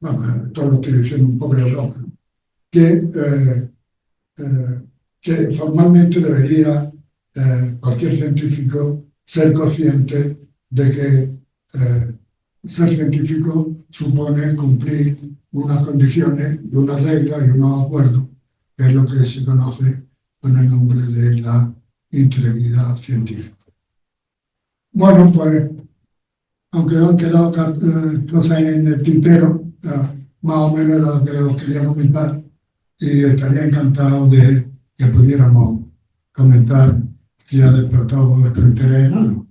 Bueno, todo lo estoy diciendo un poco de broma, ¿no? Que que formalmente debería cualquier científico ser consciente de que ser científico supone cumplir unas condiciones y unas reglas y unos acuerdos, que es lo que se conoce con el nombre de la integridad científica. Bueno, pues, aunque han quedado cosas en el tintero, más o menos era lo que os quería comentar, y estaría encantado de que pudiéramos comentar si ha despertado vuestro interés en algo.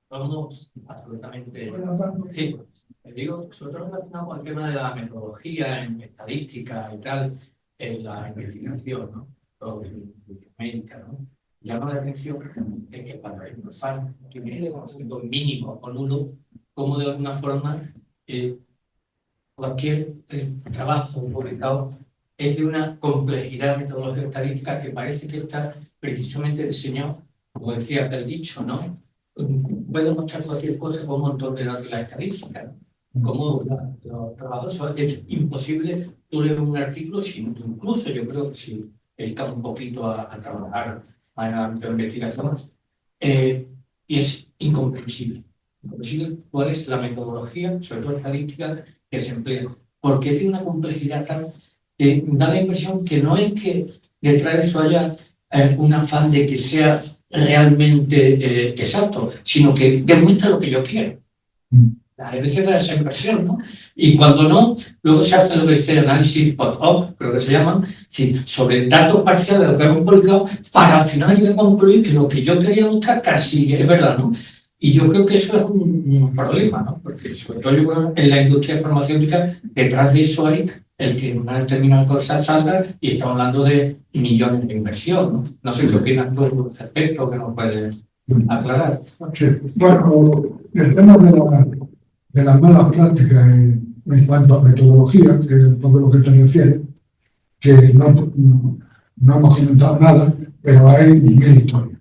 Somos absolutamente. Sí, digo, sobre todo relacionado con el tema de la metodología en estadística y tal, en la investigación, ¿no? O en médica, ¿no? Llama la atención es que para empezar, que tiene conocimiento mínimo o nulo, como de alguna forma cualquier trabajo publicado es de una complejidad metodológica estadística que parece que está precisamente diseñado, como decía el dicho, ¿no? Puede mostrar cualquier cosa con un montón de datos de la estadística, ¿no? Como los trabajadores, es imposible tú leer un artículo, incluso yo creo que si dedicamos un poquito a trabajar a investigación, y es incomprensible. Incomprensible cuál es la metodología, sobre todo estadística, que se emplea, porque es de una complejidad tal que da la impresión que no es que detrás de eso haya un afán de que sea realmente exacto, sino que demuestra lo que yo quiero. A veces da esa impresión, ¿no? Y cuando no, luego se hace lo que dice análisis post-hoc, creo que se llaman, sí, sobre datos parciales de lo que hemos publicado, para al final llegar a concluir que lo que yo quería mostrar casi es verdad, ¿no? Y yo creo que eso es un problema, ¿no? Porque sobre todo yo creo en la industria farmacéutica, detrás de eso hay el que una determinada cosa salga y estamos hablando de millones de inversión, ¿no? No sé qué opinas tú al respecto, que nos puedes aclarar. Sí. Bueno, el tema de las malas prácticas en cuanto a metodología, que es un poco lo que te refieres, que no hemos comentado nada, pero hay mil historias.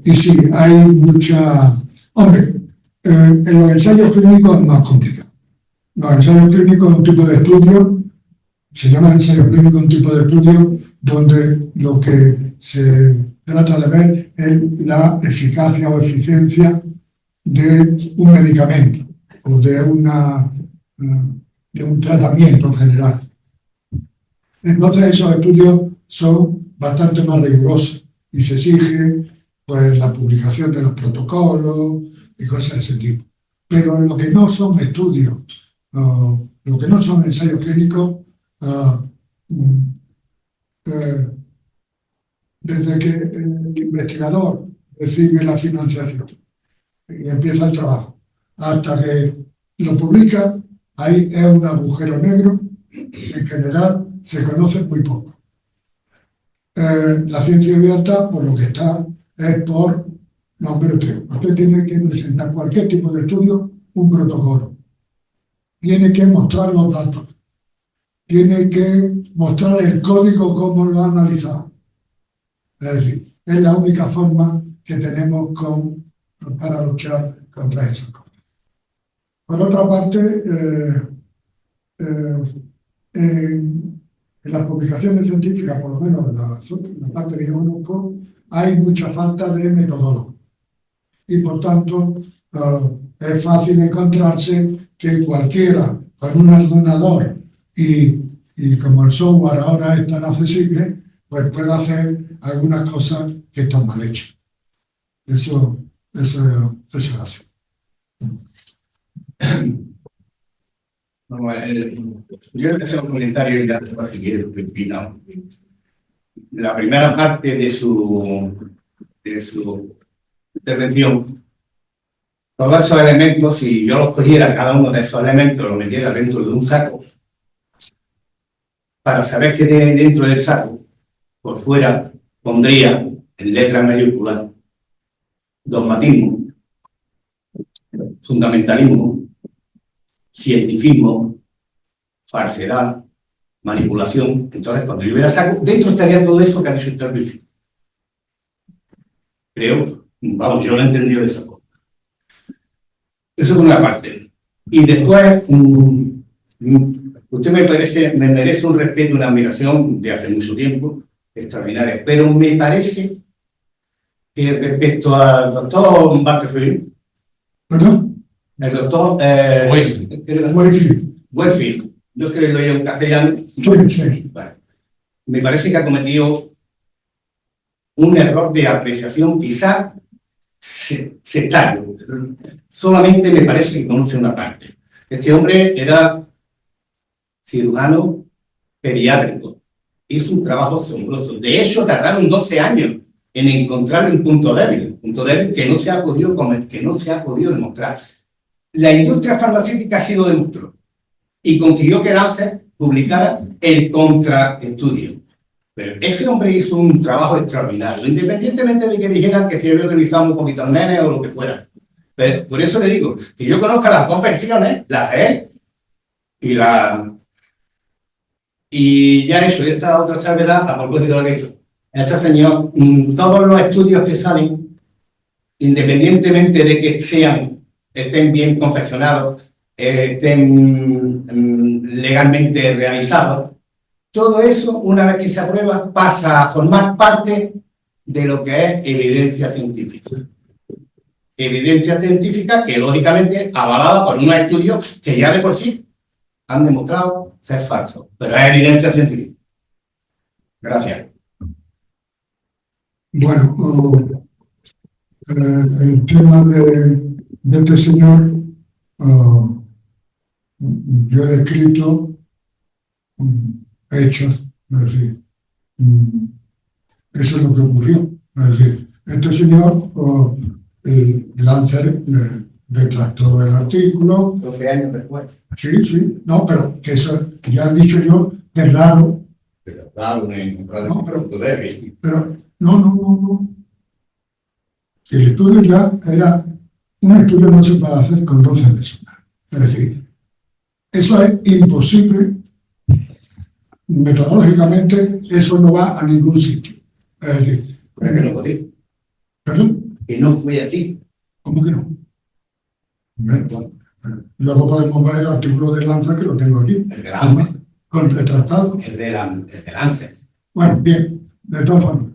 Y sí, hay mucha... Hombre, en los ensayos clínicos es más complicado. Los ensayos clínicos es un tipo de estudio, se llama ensayo clínico un tipo de estudio donde lo que se trata de ver es la eficacia o eficiencia de un medicamento o de un tratamiento en general. Entonces esos estudios son bastante más rigurosos y se exige pues la publicación de los protocolos y cosas de ese tipo. Pero lo que no son estudios, lo que no son ensayos clínicos, desde que el investigador recibe la financiación y empieza el trabajo hasta que lo publica, ahí es un agujero negro. En general se conoce muy poco. La ciencia abierta, por lo que está, es por número 3. Usted tiene que presentar cualquier tipo de estudio, un protocolo. Tiene que mostrar los datos. Tiene que mostrar el código, cómo lo ha analizado. Es decir, es la única forma que tenemos para luchar contra esas cosas. Por otra parte, en las publicaciones científicas, por lo menos en la parte que yo conozco, hay mucha falta de metodólogos. Y por tanto, es fácil encontrarse que cualquiera con un ordenador y como el software ahora es tan accesible, pues puede hacer algunas cosas que están mal hechas. Eso es así. Yo voy a hacer un comentario y ya después si quiere opinamos. La primera parte de su intervención, todos esos elementos, si yo los cogiera cada uno de esos elementos, los metiera dentro de un saco, para saber qué tiene dentro del saco, por fuera pondría en letras mayúsculas dogmatismo. fundamentalismo, cientificismo, falsedad, manipulación. Entonces, cuando yo hubiera saco, dentro estaría todo eso que ha dicho usted al principio. Creo, vamos, yo lo he entendido de esa forma. Eso por una parte. Y después, usted me merece un respeto y una admiración de hace mucho tiempo, extraordinaria, pero me parece que respecto al doctor Barkerfield, ¿Perdón? el doctor Wakefield, yo creo que lo digo en castellano, Sí. vale, me parece que ha cometido un error de apreciación, quizá sectario. Solamente me parece que conoce una parte. Este hombre era cirujano pediátrico, hizo un trabajo asombroso. De hecho, tardaron 12 años en encontrar un punto débil que no se ha podido demostrar. La industria farmacéutica así lo demostró y consiguió que Lancet publicara el contraestudio. Pero ese hombre hizo un trabajo extraordinario, independientemente de que dijeran que si había utilizado un poquito nene o lo que fuera. Pero por eso le digo que yo conozco las dos versiones, la de él y ya eso, y esta otra salvedad, a propósito de esto. Este señor, todos los estudios que salen, independientemente de que estén bien confeccionados, estén legalmente realizados, todo eso, una vez que se aprueba, pasa a formar parte de lo que es evidencia científica. Evidencia científica que, lógicamente, avalada por unos estudios que ya de por sí han demostrado ser falsos, pero es evidencia científica. Gracias. Bueno, el tema de este señor, yo he escrito hechos, es decir, eso es lo que ocurrió. Es decir, este señor, Lancet, retractó el artículo. 12 años después. Sí, no, pero que eso ya he dicho yo que es raro. Pero claro, Pero no. El estudio ya era un estudio no se puede hacer con 12 personas. Es decir, eso es imposible. Metodológicamente, eso no va a ningún sitio. Es decir, ¿perdón? Que no fue así. ¿Cómo que no? Bueno, luego podemos ver el artículo de Lancet que lo tengo aquí. El de Lancet. Con retratado. El de Lancet. Bueno, bien, de todas formas.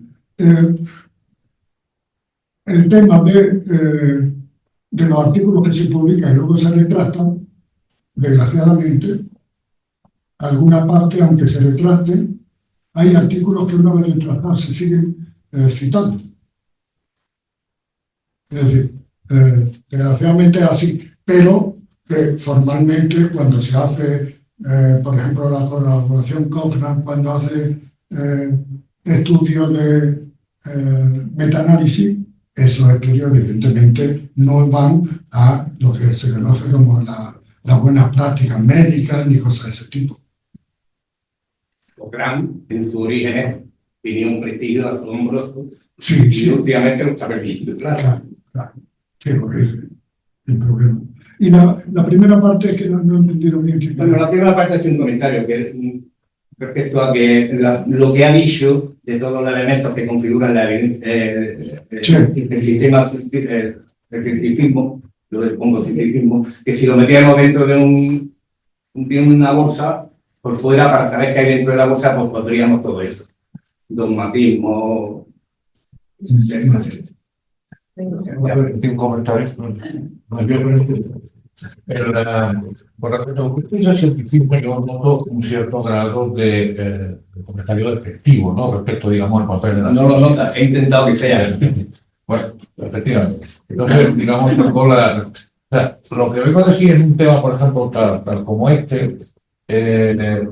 El tema de los artículos que se publican y luego se retratan, desgraciadamente, alguna parte, aunque se retraten, hay artículos que una vez retratados se siguen citando. Es decir, desgraciadamente es así, pero formalmente cuando se hace, por ejemplo, la colaboración Cochrane, cuando hace estudios de metaanálisis, esos estudios evidentemente no van a lo que se conoce como las buenas prácticas médicas ni cosas de ese tipo. Cochrane, en su origen, tenía un prestigio asombroso. Sí, y últimamente lo está perdiendo. Claro. Sí, correcto. Sin problema. Y la primera parte es que no he entendido bien. Bueno, la primera parte es un comentario que respecto a que lo que ha dicho de todos los elementos que configuran la evidencia, el sistema, el científico, lo pongo científico, que si lo metiéramos dentro de una bolsa, por fuera, para saber qué hay dentro de la bolsa, pues podríamos todo eso. Dogmatismo, etc. Un comentario. Por respecto a lo que usted dice, el científico, yo noto un cierto grado de comentario despectivo, ¿no? Respecto, digamos, al papel de la... No lo notas, he intentado que sea. Bueno, efectivamente. Entonces, digamos, lo que vengo a decir es un tema, por ejemplo, tal como este,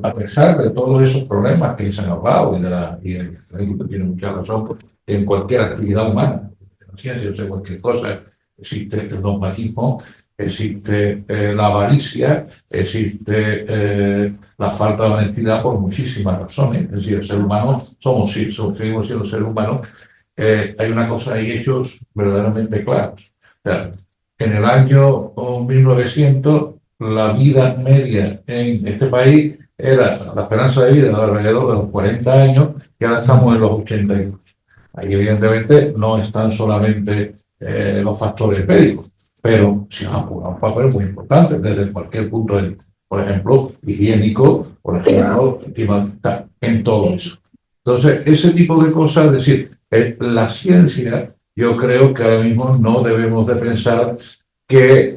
a pesar de todos esos problemas que se han hablado, y tiene mucha razón, en cualquier actividad humana, en la ciencia, o sea, cualquier cosa, existe el dogmatismo, existe la avaricia, existe la falta de honestidad por muchísimas razones. Es decir, el ser humano, seguimos siendo seres humanos. Hay una cosa, hay hechos verdaderamente claros. O sea, En el año 1900, la vida media en este país era la esperanza de vida de alrededor de los 40 años y ahora estamos en los 82. Ahí evidentemente no están solamente los factores médicos, pero sí han jugado un papel muy importante desde cualquier punto de vista. Por ejemplo, higiénico, por ejemplo, en todo eso. Entonces, ese tipo de cosas, es decir, la ciencia, yo creo que ahora mismo no debemos de pensar que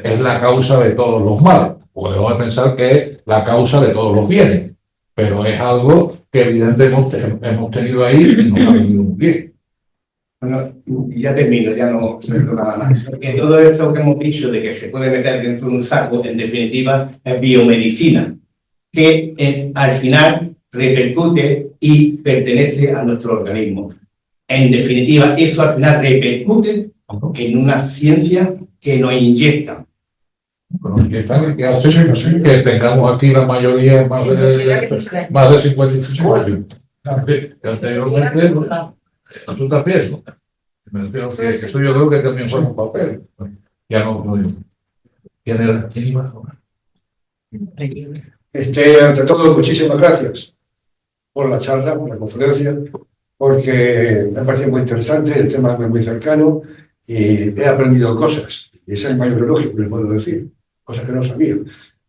es la causa de todos los males, podemos pensar que es la causa de todos los bienes, pero es algo que evidentemente hemos tenido ahí y nos ha venido muy bien. Bueno, ya termino, ya no meto nada más. Porque todo eso que hemos dicho de que se puede meter dentro de un saco, en definitiva, es biomedicina, que al final repercute y pertenece a nuestro organismo. En definitiva, eso al final repercute en una ciencia que nos inyecta. Bueno, que hace que tengamos aquí la mayoría más de 55 años. Que anteriormente tú también, ¿no? Me refiero que eso yo creo que también fue un papel. Ya no. ¿Quién iba? Ante todo, muchísimas gracias por la charla, por la conferencia, porque me parece muy interesante, el tema es muy cercano y he aprendido cosas, y es el mayor elogio que le puedo decir, cosas que no sabía.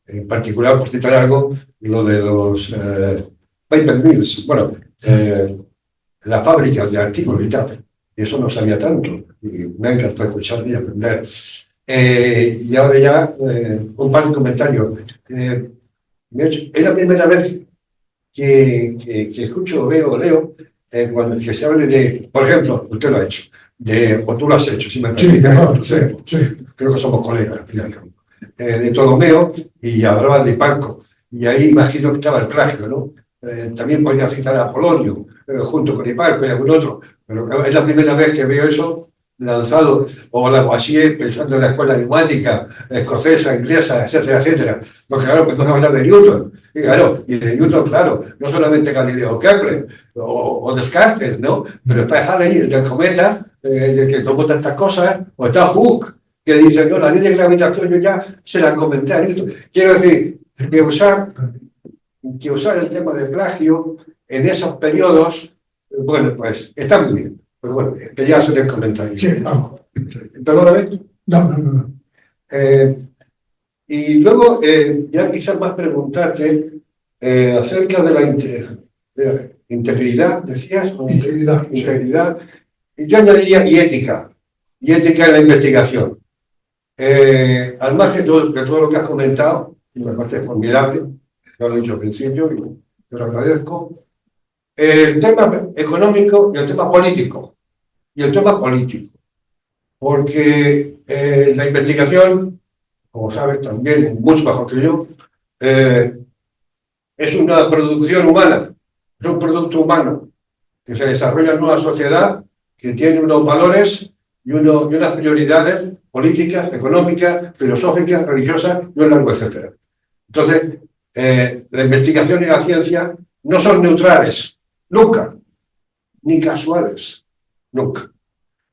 En particular, por citar algo, lo de los paper mills, bueno, la fábrica de artículos y tal, y eso no sabía tanto, y me ha encantado escuchar y aprender. Y ahora ya, un par de comentarios. Es la primera vez que escucho, leo, cuando se habla de, por ejemplo, usted lo ha hecho, o tú lo has hecho, si me permite, sí, creo que somos colegas, de Ptolomeo, y hablaba de Panco, y ahí imagino que estaba el plagio, ¿no? También podría citar a Apolonio, junto con Hiparco y algún otro, pero es la primera vez que veo eso lanzado, o Lavoisier pensando en la escuela neumática, escocesa, inglesa, etcétera, etcétera. Porque claro, pues vamos a hablar de Newton. Y de Newton, claro, no solamente Galileo Kepler o Descartes, ¿no? Pero está Halley, el del cometa, del que tomó tantas cosas, o está Hooke, que dice, no, la ley de gravitación yo ya se la comenté a Newton. Quiero decir, que usar el tema de plagio en esos periodos, bueno, pues está muy bien. Pero bueno, quería hacer el comentario. Sí, vamos. Perdóname. No. Y luego, ya quizás más preguntarte acerca de la integridad, decías. Integridad. Y yo añadiría y ética en la investigación. Al margen de todo lo que has comentado, me parece formidable, ya lo he dicho al principio y te lo agradezco. El tema económico y el tema político. Porque la investigación, como sabes también, mucho mejor que yo, es una producción humana, es un producto humano que se desarrolla en una sociedad que tiene unos valores y unas prioridades políticas, económicas, filosóficas, religiosas y un largo etcétera. Entonces, la investigación y la ciencia no son neutrales, nunca, ni casuales, nunca.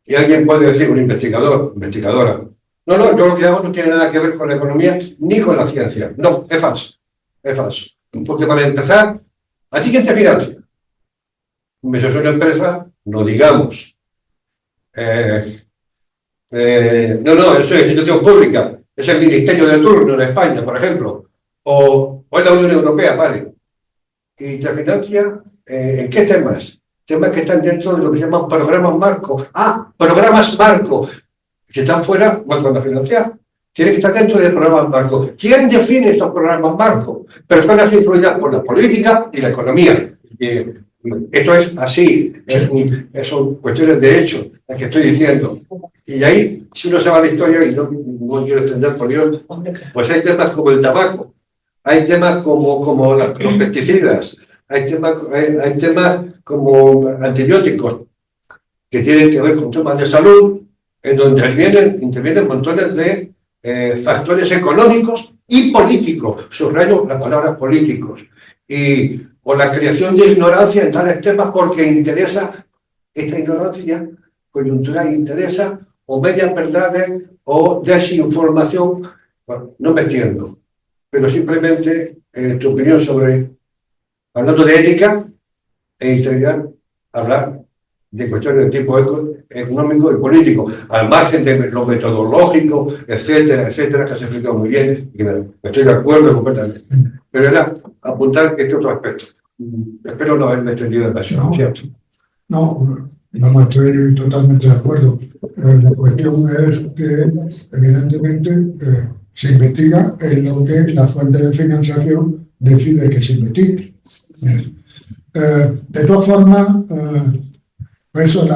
Y alguien puede decir, un investigador, investigadora, no, yo lo que hago no tiene nada que ver con la economía ni con la ciencia. No, es falso. Porque para empezar, ¿a ti quién te financia? Si es una empresa, no digamos. No, eso es institución pública, es el ministerio de turno en España, por ejemplo, o es la Unión Europea, vale. Y te financia, ¿en qué temas? Temas que están dentro de lo que se llaman programas marco. Programas marco, que están fuera, cuando van a financiar. Tiene que estar dentro de programas marco. ¿Quién define estos programas marco? Personas influidas por la política y la economía. Esto es así, son cuestiones de hecho, las que estoy diciendo. Y ahí, si uno se va a la historia, y no quiero extender por Dios, pues hay temas como el tabaco, hay temas como los pesticidas, hay temas como antibióticos que tienen que ver con temas de salud, en donde intervienen montones de factores económicos y políticos, subrayo las palabras políticos, o la creación de ignorancia en tales temas porque interesa esta ignorancia coyuntural, interesa o medias verdades o desinformación. Bueno, no me entiendo, pero simplemente tu opinión sobre, hablando de ética e integridad, hablar de cuestiones de tipo económico y político, al margen de lo metodológico, etcétera, etcétera, que se ha explicado muy bien, y estoy de acuerdo completamente. Pero era apuntar este otro aspecto. Espero no haberme entendido demasiado, No. ¿cierto? No, vamos, estoy totalmente de acuerdo. La cuestión es que, evidentemente, se investiga en lo que la fuente de financiación decide que se investigue. De todas formas, eso,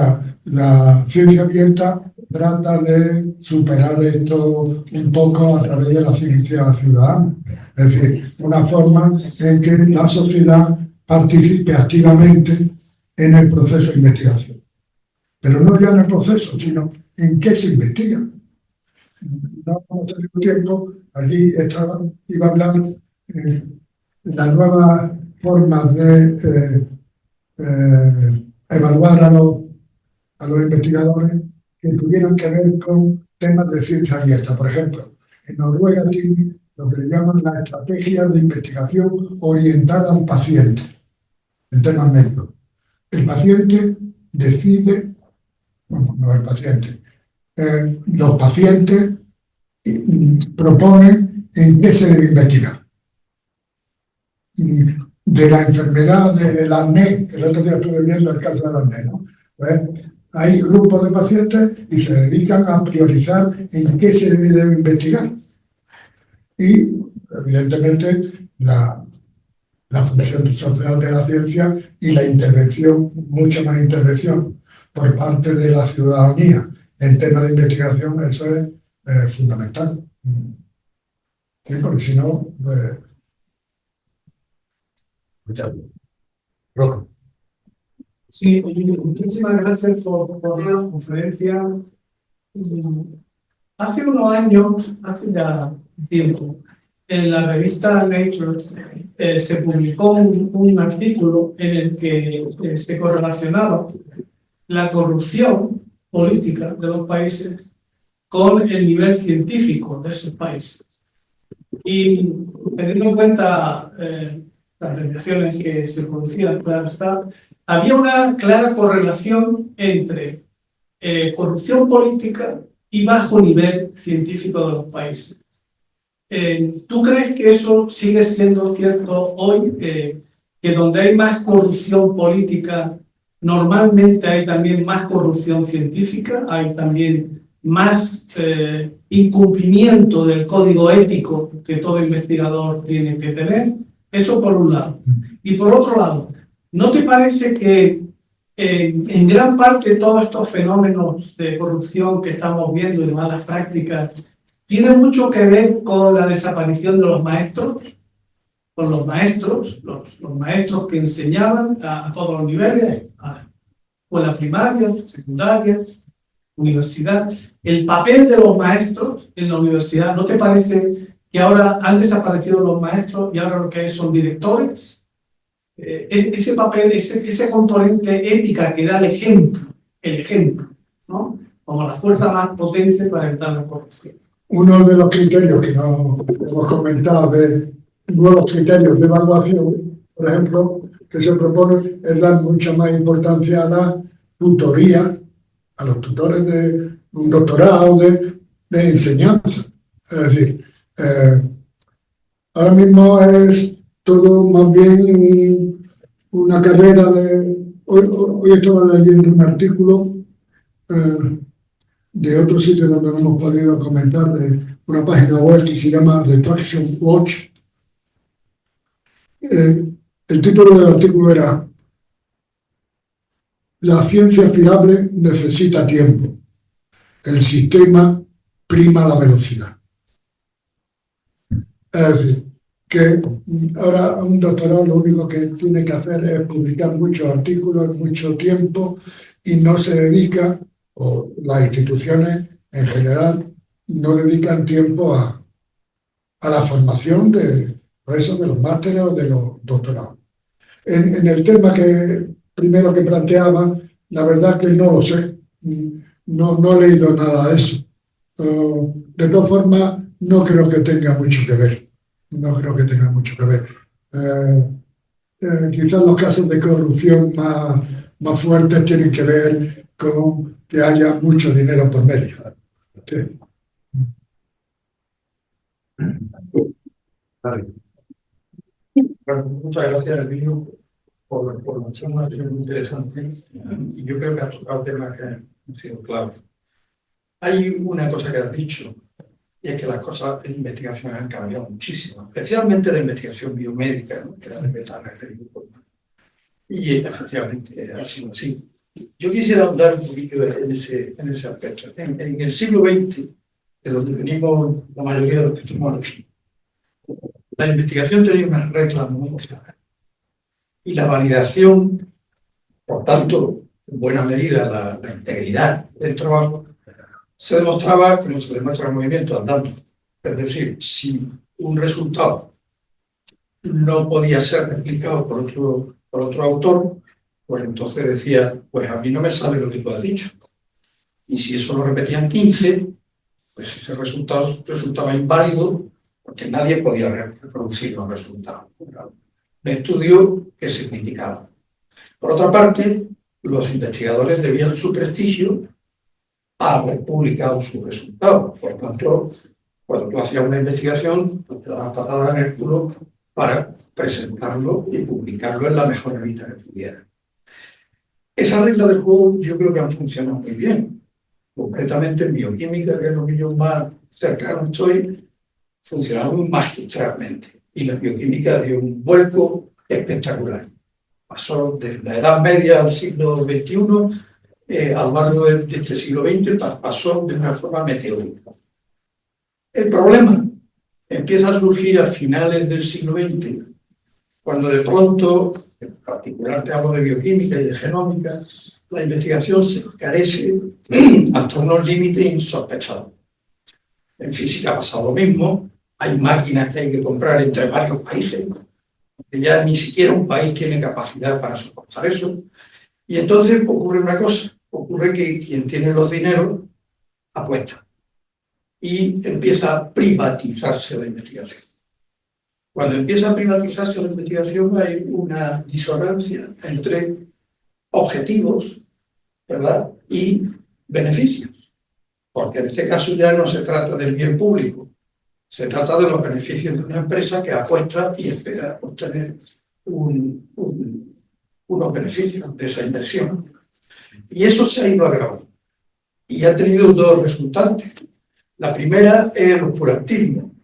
la ciencia abierta trata de superar esto un poco a través de la ciencia ciudadana. Es decir, una forma en que la sociedad participe activamente en el proceso de investigación. Pero no ya en el proceso, sino en qué se investiga. No hemos tenido tiempo, allí iba a hablar de las nuevas formas de evaluar a los investigadores que tuvieran que ver con temas de ciencia abierta. Por ejemplo, en Noruega tiene lo que le llaman la estrategia de investigación orientada al paciente en temas médicos. El paciente decide, no el paciente, los pacientes proponen en qué se debe investigar. De la enfermedad del acné, el otro día estuve viendo el caso del acné, ¿no? Pues hay grupos de pacientes y se dedican a priorizar en qué se debe investigar. Y, evidentemente, la función social de la ciencia y la intervención, mucha más intervención por parte de la ciudadanía en temas de investigación, eso es fundamental. Sí, porque si no, Roca. Sí, muchísimas gracias por la conferencia. Hace unos años, hace ya tiempo, en la revista Nature se publicó un artículo en el que se correlacionaba la corrupción política de los países con el nivel científico de esos países. Y teniendo en cuenta las relaciones que se producían, claro está, había una clara correlación entre corrupción política y bajo nivel científico de los países. ¿Tú crees que eso sigue siendo cierto hoy? Que donde hay más corrupción política, normalmente hay también más corrupción científica, hay también más incumplimiento del código ético que todo investigador tiene que tener. Eso por un lado. Y por otro lado, ¿no te parece que en gran parte todos estos fenómenos de corrupción que estamos viendo y de malas prácticas tienen mucho que ver con la desaparición de los maestros? Con los maestros, los maestros que enseñaban a todos los niveles, a escuela primaria, secundaria, universidad. El papel de los maestros en la universidad, ¿no te parece que ahora han desaparecido los maestros y ahora lo que hay son directores? Ese papel, ese componente ética que da el ejemplo, ¿no? Como la fuerza más potente para evitar la corrupción. uno de los criterios que nos hemos comentado de nuevos criterios de evaluación, por ejemplo, que se propone es dar mucha más importancia a la tutoría, a los tutores de un doctorado de enseñanza. Es decir, ahora mismo es todo más bien una carrera de... Hoy estaba leyendo un artículo de otro sitio donde no hemos podido comentar, de una página web que se llama Retraction Watch. El título del artículo era "La ciencia fiable necesita tiempo. El sistema prima la velocidad". Es decir, que ahora un doctorado lo único que tiene que hacer es publicar muchos artículos en mucho tiempo y no se dedica, o las instituciones en general, no dedican tiempo a la formación de los másteres o de los doctorados. En el tema que primero que planteaba, la verdad que no lo sé. no he leído nada de eso. De todas formas, no creo que tenga mucho que ver. No creo que tenga mucho que ver. Quizás los casos de corrupción más fuertes tienen que ver con que haya mucho dinero por medio. Sí. Muchas gracias, Elvino, por la charla, que es muy interesante. Y yo creo que ha tocado temas que han sido claves. Hay una cosa que has dicho, y es que las cosas en investigación han cambiado muchísimo, especialmente la investigación biomédica, ¿no? Que era de que estaba referido. Y efectivamente ha sido así. Yo quisiera hablar un poquito en ese aspecto. En el siglo XX, de donde venimos la mayoría de los que estamos aquí, la investigación tenía unas reglas muy claras. Y la validación, por tanto, en buena medida, la integridad del trabajo, se demostraba como se demuestra el movimiento andando. Es decir, si un resultado no podía ser replicado por otro autor, pues entonces decía, pues a mí no me sale lo que tú has dicho. Y si eso lo repetían 15, pues ese resultado resultaba inválido porque nadie podía reproducir los resultados. Un estudio que se criticaba. Por otra parte, los investigadores debían su prestigio a haber publicado sus resultados. Por tanto, cuando tú hacías una investigación, pues te dabas patada en el culo para presentarlo y publicarlo en la mejor revista que pudiera. Esas reglas del juego yo creo que han funcionado muy bien. Concretamente en bioquímica, que es lo que yo más cercano estoy, funcionaron magistralmente. Y la bioquímica dio un vuelco espectacular. Pasó de la Edad Media al siglo XXI, a lo largo de este siglo XX, pasó de una forma meteórica. El problema empieza a surgir a finales del siglo XX, cuando de pronto, en particular te hablo de bioquímica y de genómica, la investigación se encarece hasta unos límites insospechados. En física ha pasado lo mismo, hay máquinas que hay que comprar entre varios países, que ya ni siquiera un país tiene capacidad para soportar eso. Y entonces ocurre una cosa, ocurre que quien tiene los dineros apuesta y empieza a privatizarse la investigación. Cuando empieza a privatizarse la investigación hay una disonancia entre objetivos, ¿verdad?, y beneficios. Porque en este caso ya no se trata del bien público, se trata de los beneficios de una empresa que apuesta y espera obtener unos beneficios de esa inversión. Y eso se ha ido agravando. Y ha tenido dos resultantes. La primera es el oscurantismo.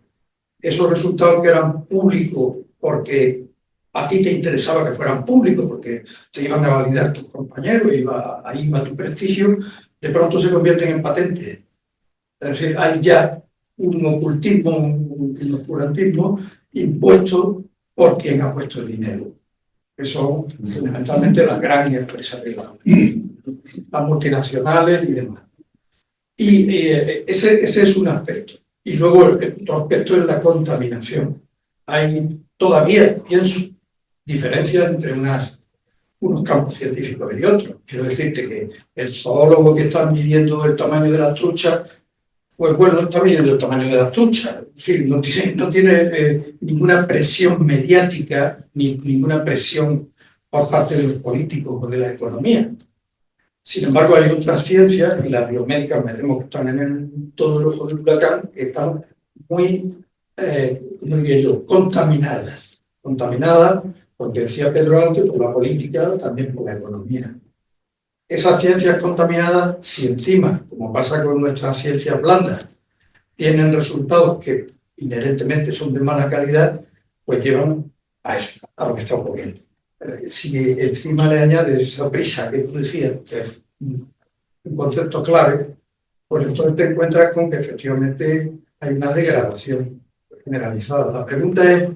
Esos resultados que eran públicos porque a ti te interesaba que fueran públicos, porque te iban a validar tus compañeros, ahí iba tu prestigio, de pronto se convierten en patentes. Es decir, hay ya un ocultismo, un oscurantismo impuesto por quien ha puesto el dinero, que son fundamentalmente las grandes empresas privadas, las multinacionales y demás. Y ese es un aspecto. Y luego el otro aspecto es la contaminación. Hay todavía, pienso, diferencias entre unos campos científicos y otros. Quiero decirte que el zoólogo que está midiendo el tamaño de las truchas, pues bueno, está midiendo el tamaño de las truchas. Es decir, no tiene ninguna presión mediática ni ninguna presión por parte de los políticos o de la economía. Sin embargo, hay otras ciencias, y las biomédicas me temo que están en todo el ojo del huracán, que están muy, ¿cómo diría yo?, contaminadas. Contaminadas, porque decía Pedro antes, por la política, también por la economía. Esas ciencias contaminadas, si encima, como pasa con nuestras ciencias blandas, tienen resultados que inherentemente son de mala calidad, pues llevan a eso, a lo que está ocurriendo. Si encima le añades esa prisa que tú decías, que es un concepto clave, pues entonces te encuentras con que efectivamente hay una degradación generalizada. La pregunta es,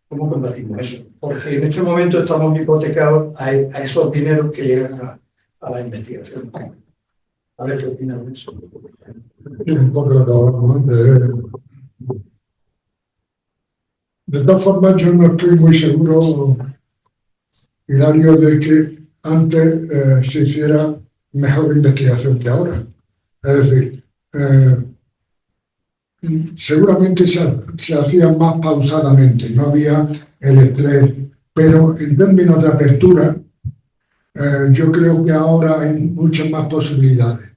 ¿cómo combatimos eso? Porque en este momento estamos hipotecados a esos dineros que llegan a la investigación. A ver qué opinas de eso. Un poco lo que hablamos antes. De todas formas, yo no estoy muy seguro, Hilario, de que antes se hiciera mejor investigación que ahora. Es decir, seguramente se hacía más pausadamente, no había el estrés, pero en términos de apertura, yo creo que ahora hay muchas más posibilidades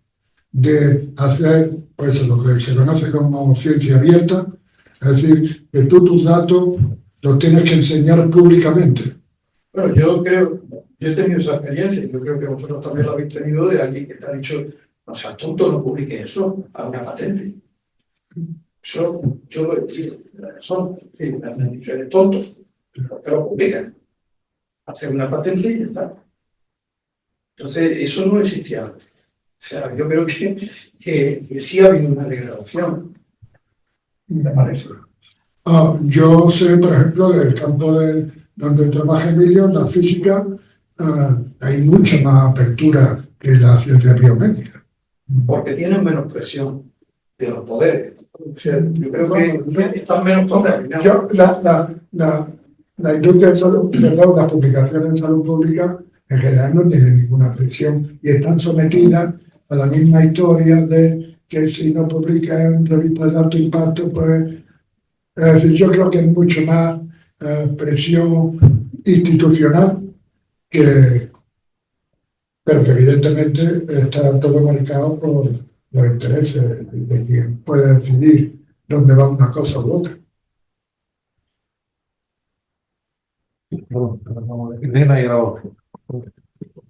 de hacer pues lo que se conoce como ciencia abierta, es decir, que tú tus datos los tienes que enseñar públicamente. Bueno, yo creo, yo he tenido esa experiencia, yo creo que vosotros también lo habéis tenido, de alguien que te ha dicho, no seas tonto, no publiques eso, a una patente. Eso yo lo he dicho, son, es decir, me han dicho, eres tonto, pero publican. Hacer una patente y ya está. Entonces, eso no existía antes. O sea, yo creo que sí ha habido una degradación. ¿Me parece? Yo sé, por ejemplo, del campo donde trabaja Emilio, la física, hay mucha más apertura que la ciencia biomédica. Porque tienen menos presión de los poderes. O sea, yo creo que están menos contaminados. La industria de salud, perdón, las publicaciones en salud pública en general no tienen ninguna presión y están sometidas a la misma historia de que si no publican en revistas de alto impacto, pues, es decir, yo creo que hay mucho más presión institucional pero que evidentemente está todo marcado por los intereses de quien puede decidir dónde va una cosa u otra. Elena y ahora.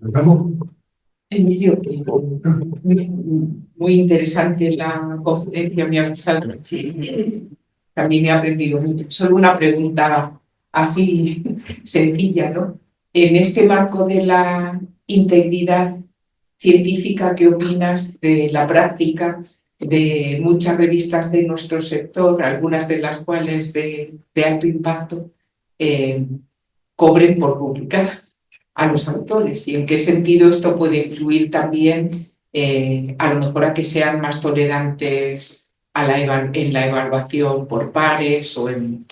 ¿Estamos? Emilio, muy interesante la conferencia, me ha gustado muchísimo. También he aprendido mucho. Solo una pregunta así sencilla, ¿no? En este marco de la integridad científica, ¿qué opinas de la práctica de muchas revistas de nuestro sector, algunas de las cuales de alto impacto, cobren por publicar a los autores? ¿Y en qué sentido esto puede influir también a lo mejor a que sean más tolerantes en la evaluación por pares o en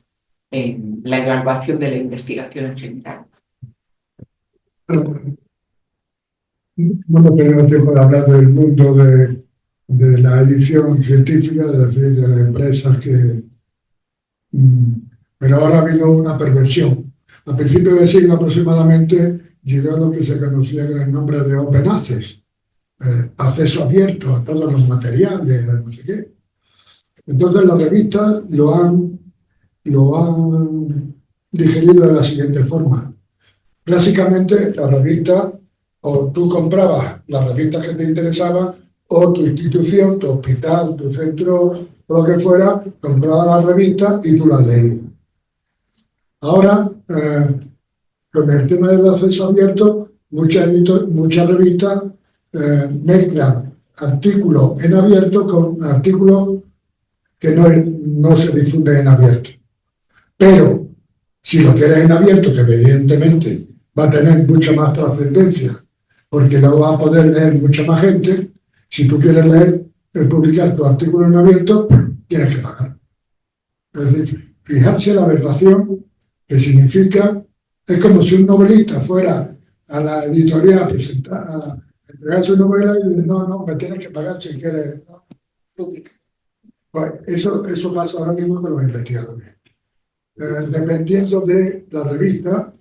la evaluación de la investigación en general? No me tengo tiempo de hablar del mundo de la edición científica, es decir, de las empresas que... Pero ahora ha habido una perversión. A principios del siglo aproximadamente llegó lo que se conocía con el nombre de Open Access, acceso abierto a todos los materiales, no sé qué. Entonces las revistas lo han digerido de la siguiente forma. Clásicamente las revistas, o tú comprabas las revistas que te interesaban, o tu institución, tu hospital, tu centro, o lo que fuera, compraba las revistas y tú las leías. Ahora, con el tema del acceso abierto, muchas revistas mezclan artículos en abierto con artículos que no se difunden en abierto. Pero, si lo quieres en abierto, que evidentemente va a tener mucha más trascendencia, porque lo va a poder leer mucha más gente, si tú quieres publicar tu artículo en abierto, tienes que pagar. Es decir, fijarse la aberración que significa, es como si un novelista fuera a la editorial a entregar su novela y dice, no, me tienes que pagar si quieres. Pues eso pasa ahora mismo con los investigadores. Dependiendo de la revista,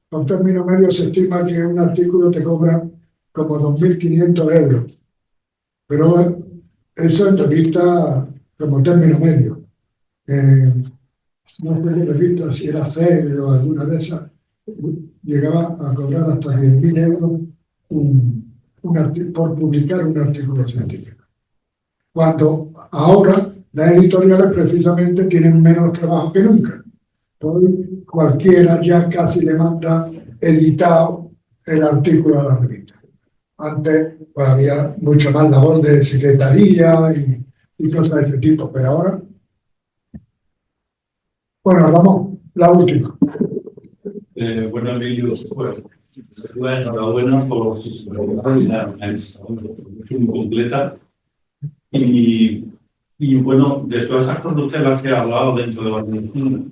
con término medio se estima que un artículo te cobra como 2.500 euros. Pero eso en revista como término medio. No fue de revista, si era serie o alguna de esas, llegaba a cobrar hasta 10.000 euros por publicar un artículo científico. Cuando ahora las editoriales precisamente tienen menos trabajo que nunca. Hoy cualquiera ya casi le manda editado el artículo a la revista. Antes pues, había mucha más labor de secretaría y cosas de ese tipo, pero ahora... Bueno, vamos, la última. Bueno, Emilio, enhorabuena por su muy completa. Y bueno, de todas esas conductas las que he hablado dentro de la medicina,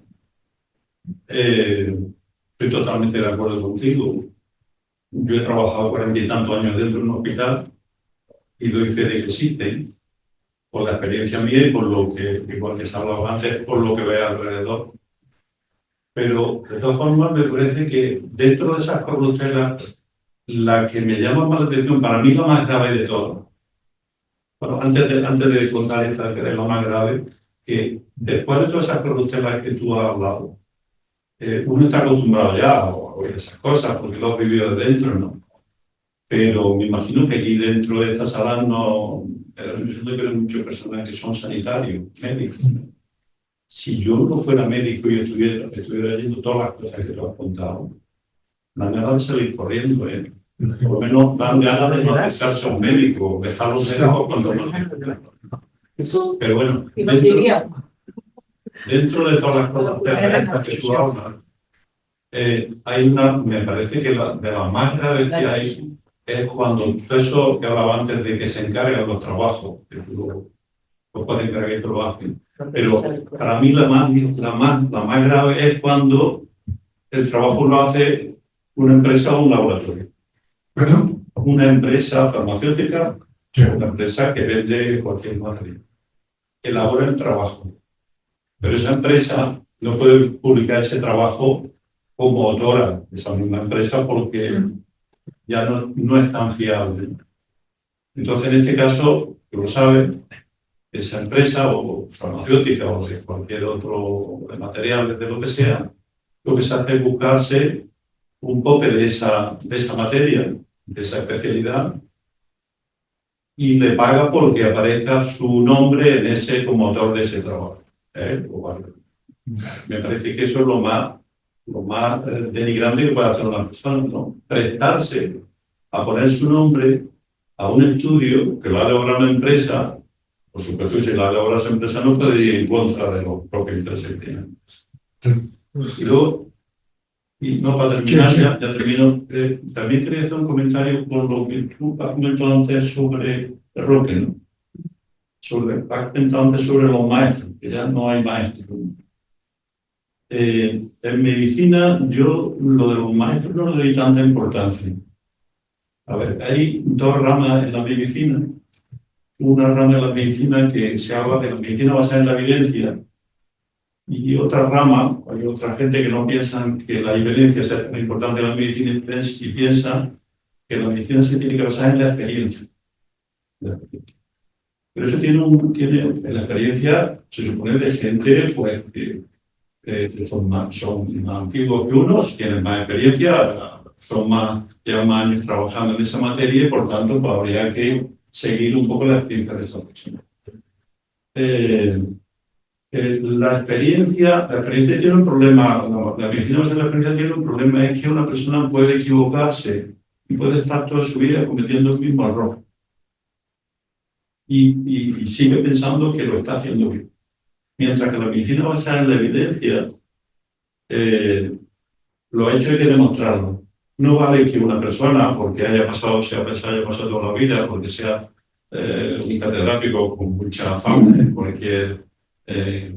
estoy totalmente de acuerdo contigo. Yo he trabajado 40 y tantos años dentro de un hospital y doy fe de que existen, por la experiencia mía y por lo que, igual que se ha hablado antes, por lo que veo alrededor. Pero, de todas formas, me parece que dentro de esas corruptelas, la que me llama más la atención, para mí la más grave de todas, bueno, antes de contar esta, que es la más grave, que después de todas esas corruptelas que tú has hablado, uno está acostumbrado ya a oír esas cosas, porque lo has vivido de dentro, ¿no? Pero me imagino que aquí dentro de esta sala no... Yo siento que hay muchas personas que son sanitarios, médicos. Si yo no fuera médico y estuviera leyendo todas las cosas que te has contado, dan ganas de salir corriendo, ¿eh? Por lo menos dan ganas de no acercarse a un médico, dejar a los médicos cuando no. Pero bueno, dentro de todas las cosas que tú hablas, hay una, me parece que de las más graves que hay es cuando eso que hablaba antes de que se encargan los trabajos, que tú lo puedes encargar que lo hacen. Pero para mí la más grave es cuando el trabajo lo hace una empresa o un laboratorio. ¿Perdón? Una empresa farmacéutica, Sí. una empresa que vende cualquier material. Elabora el trabajo. Pero esa empresa no puede publicar ese trabajo como autora de esa misma empresa porque ya no es tan fiable. Entonces, en este caso, tú lo sabes, esa empresa o farmacéutica o de cualquier otro material, de lo que sea, lo que se hace es buscarse un tope de esa materia, de esa especialidad, y le paga porque aparezca su nombre en ese como autor de ese trabajo. Me parece que eso es lo más denigrante que puede hacer una persona, ¿no? Prestarse a poner su nombre a un estudio que lo ha elaborado una empresa. Por supuesto que si la elaborado esa empresa no puede ir en contra de los propios intereses que tienen. Y luego, y no, para terminar, ya termino. También quería hacer un comentario con lo que tú has comentado antes sobre el roque, ¿no? Has comentado antes sobre los maestros, que ya no hay maestros. En medicina, yo lo de los maestros no le doy tanta importancia. A ver, hay dos ramas en la medicina. Una rama de la medicina que se habla de la medicina basada en la evidencia, y otra rama, hay otra gente que no piensa que la evidencia sea tan importante en la medicina y piensa que la medicina se tiene que basar en la experiencia. Pero eso tiene la experiencia, se supone, de gente pues, que son más antiguos que unos, tienen más experiencia, llevan más años trabajando en esa materia y por tanto pues, habría que seguir un poco la experiencia de esa persona. La experiencia tiene un problema, la medicina basada en la experiencia tiene un problema, es que una persona puede equivocarse y puede estar toda su vida cometiendo el mismo error. Y sigue pensando que lo está haciendo bien. Mientras que la medicina basada en la evidencia, lo hecho hay que demostrarlo. No vale que una persona, porque se haya pasado toda la vida, porque sea un catedrático con mucha fama en cualquier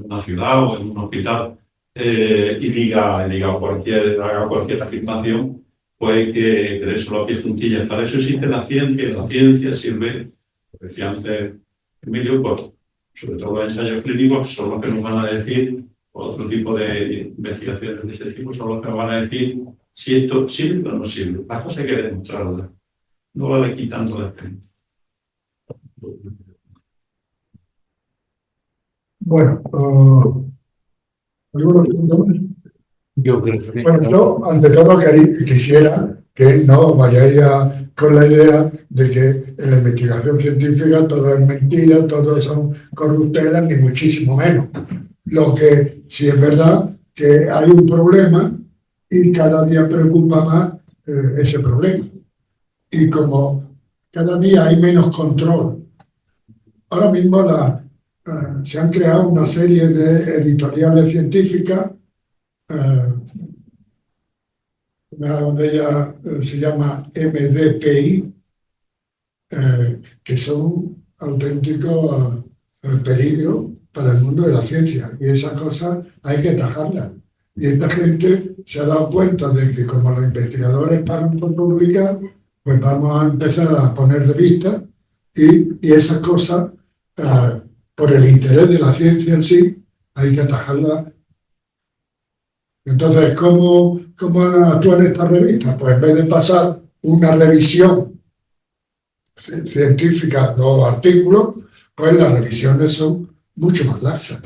una ciudad o en un hospital, y haga cualquier afirmación, pues que eso lo pie juntillas. Para eso existe la ciencia, y la ciencia sirve, como decía antes Emilio, pues, sobre todo los ensayos clínicos son los que nos van a decir, otro tipo de investigaciones de ese tipo son los que nos van a decir si esto sirve o no sirve. Las cosas hay que demostrarlas. No vale quitando la experiencia. Bueno, ¿algunos puntos más? Yo creo que Bueno, yo ante todo quisiera que no vayáis con la idea de que en la investigación científica todo es mentira, todo son corruptelas, ni muchísimo menos. Lo que sí es verdad que hay un problema y cada día preocupa más ese problema. Y como cada día hay menos control, ahora mismo se han creado una serie de editoriales científicas. Una de ellas se llama MDPI, que son auténticos peligros para el mundo de la ciencia. Y esas cosas hay que tajarlas. Y esta gente se ha dado cuenta de que como los investigadores pagan por publicar, pues vamos a empezar a poner revistas y esas cosas, por el interés de la ciencia en sí, hay que atajarlas. Entonces, ¿cómo actúan estas revistas? Pues en vez de pasar una revisión científica de los artículos, pues las revisiones son mucho más laxas.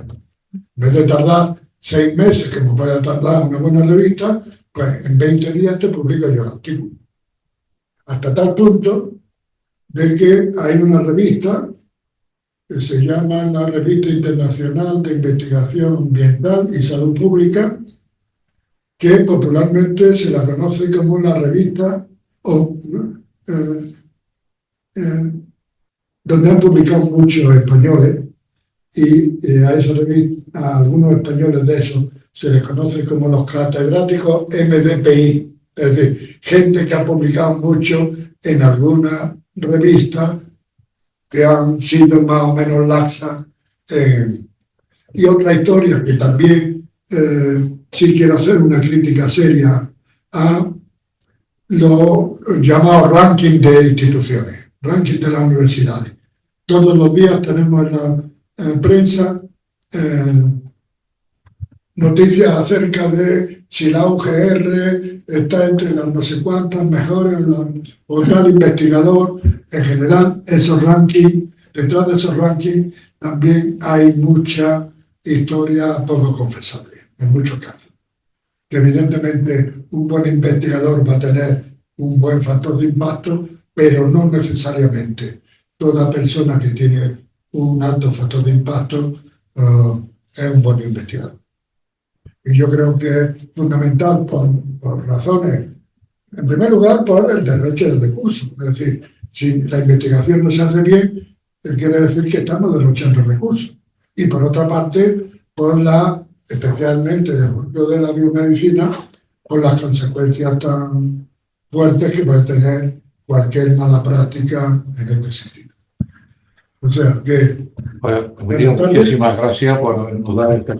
En vez de tardar 6 meses, que me puede tardar una buena revista, pues en 20 días te publico yo el artículo. Hasta tal punto de que hay una revista que se llama la Revista Internacional de Investigación Ambiental y Salud Pública, que popularmente se la conoce como la revista donde han publicado muchos españoles, y a esa revista, a algunos españoles de esos, se les conoce como los catedráticos MDPI, es decir, gente que ha publicado mucho en alguna revista que han sido más o menos laxas. Y otra historia que también sí quiero hacer una crítica seria a los llamados rankings de instituciones, rankings de las universidades. Todos los días tenemos en la prensa noticias acerca de si la UGR está entre las no sé cuántas mejores o tal investigador. En general, esos rankings, detrás de esos rankings también hay mucha historia poco confesable, en muchos casos. Que evidentemente un buen investigador va a tener un buen factor de impacto, pero no necesariamente toda persona que tiene un alto factor de impacto es un buen investigador. Y yo creo que es fundamental por razones, en primer lugar, por el derroche de recursos. Es decir, si la investigación no se hace bien, quiere decir que estamos derrochando recursos. Y por otra parte, especialmente en el mundo de la biomedicina, por las consecuencias tan fuertes que puede tener cualquier mala práctica en este sentido. O sea que... Bueno, muchísimas gracias por dar este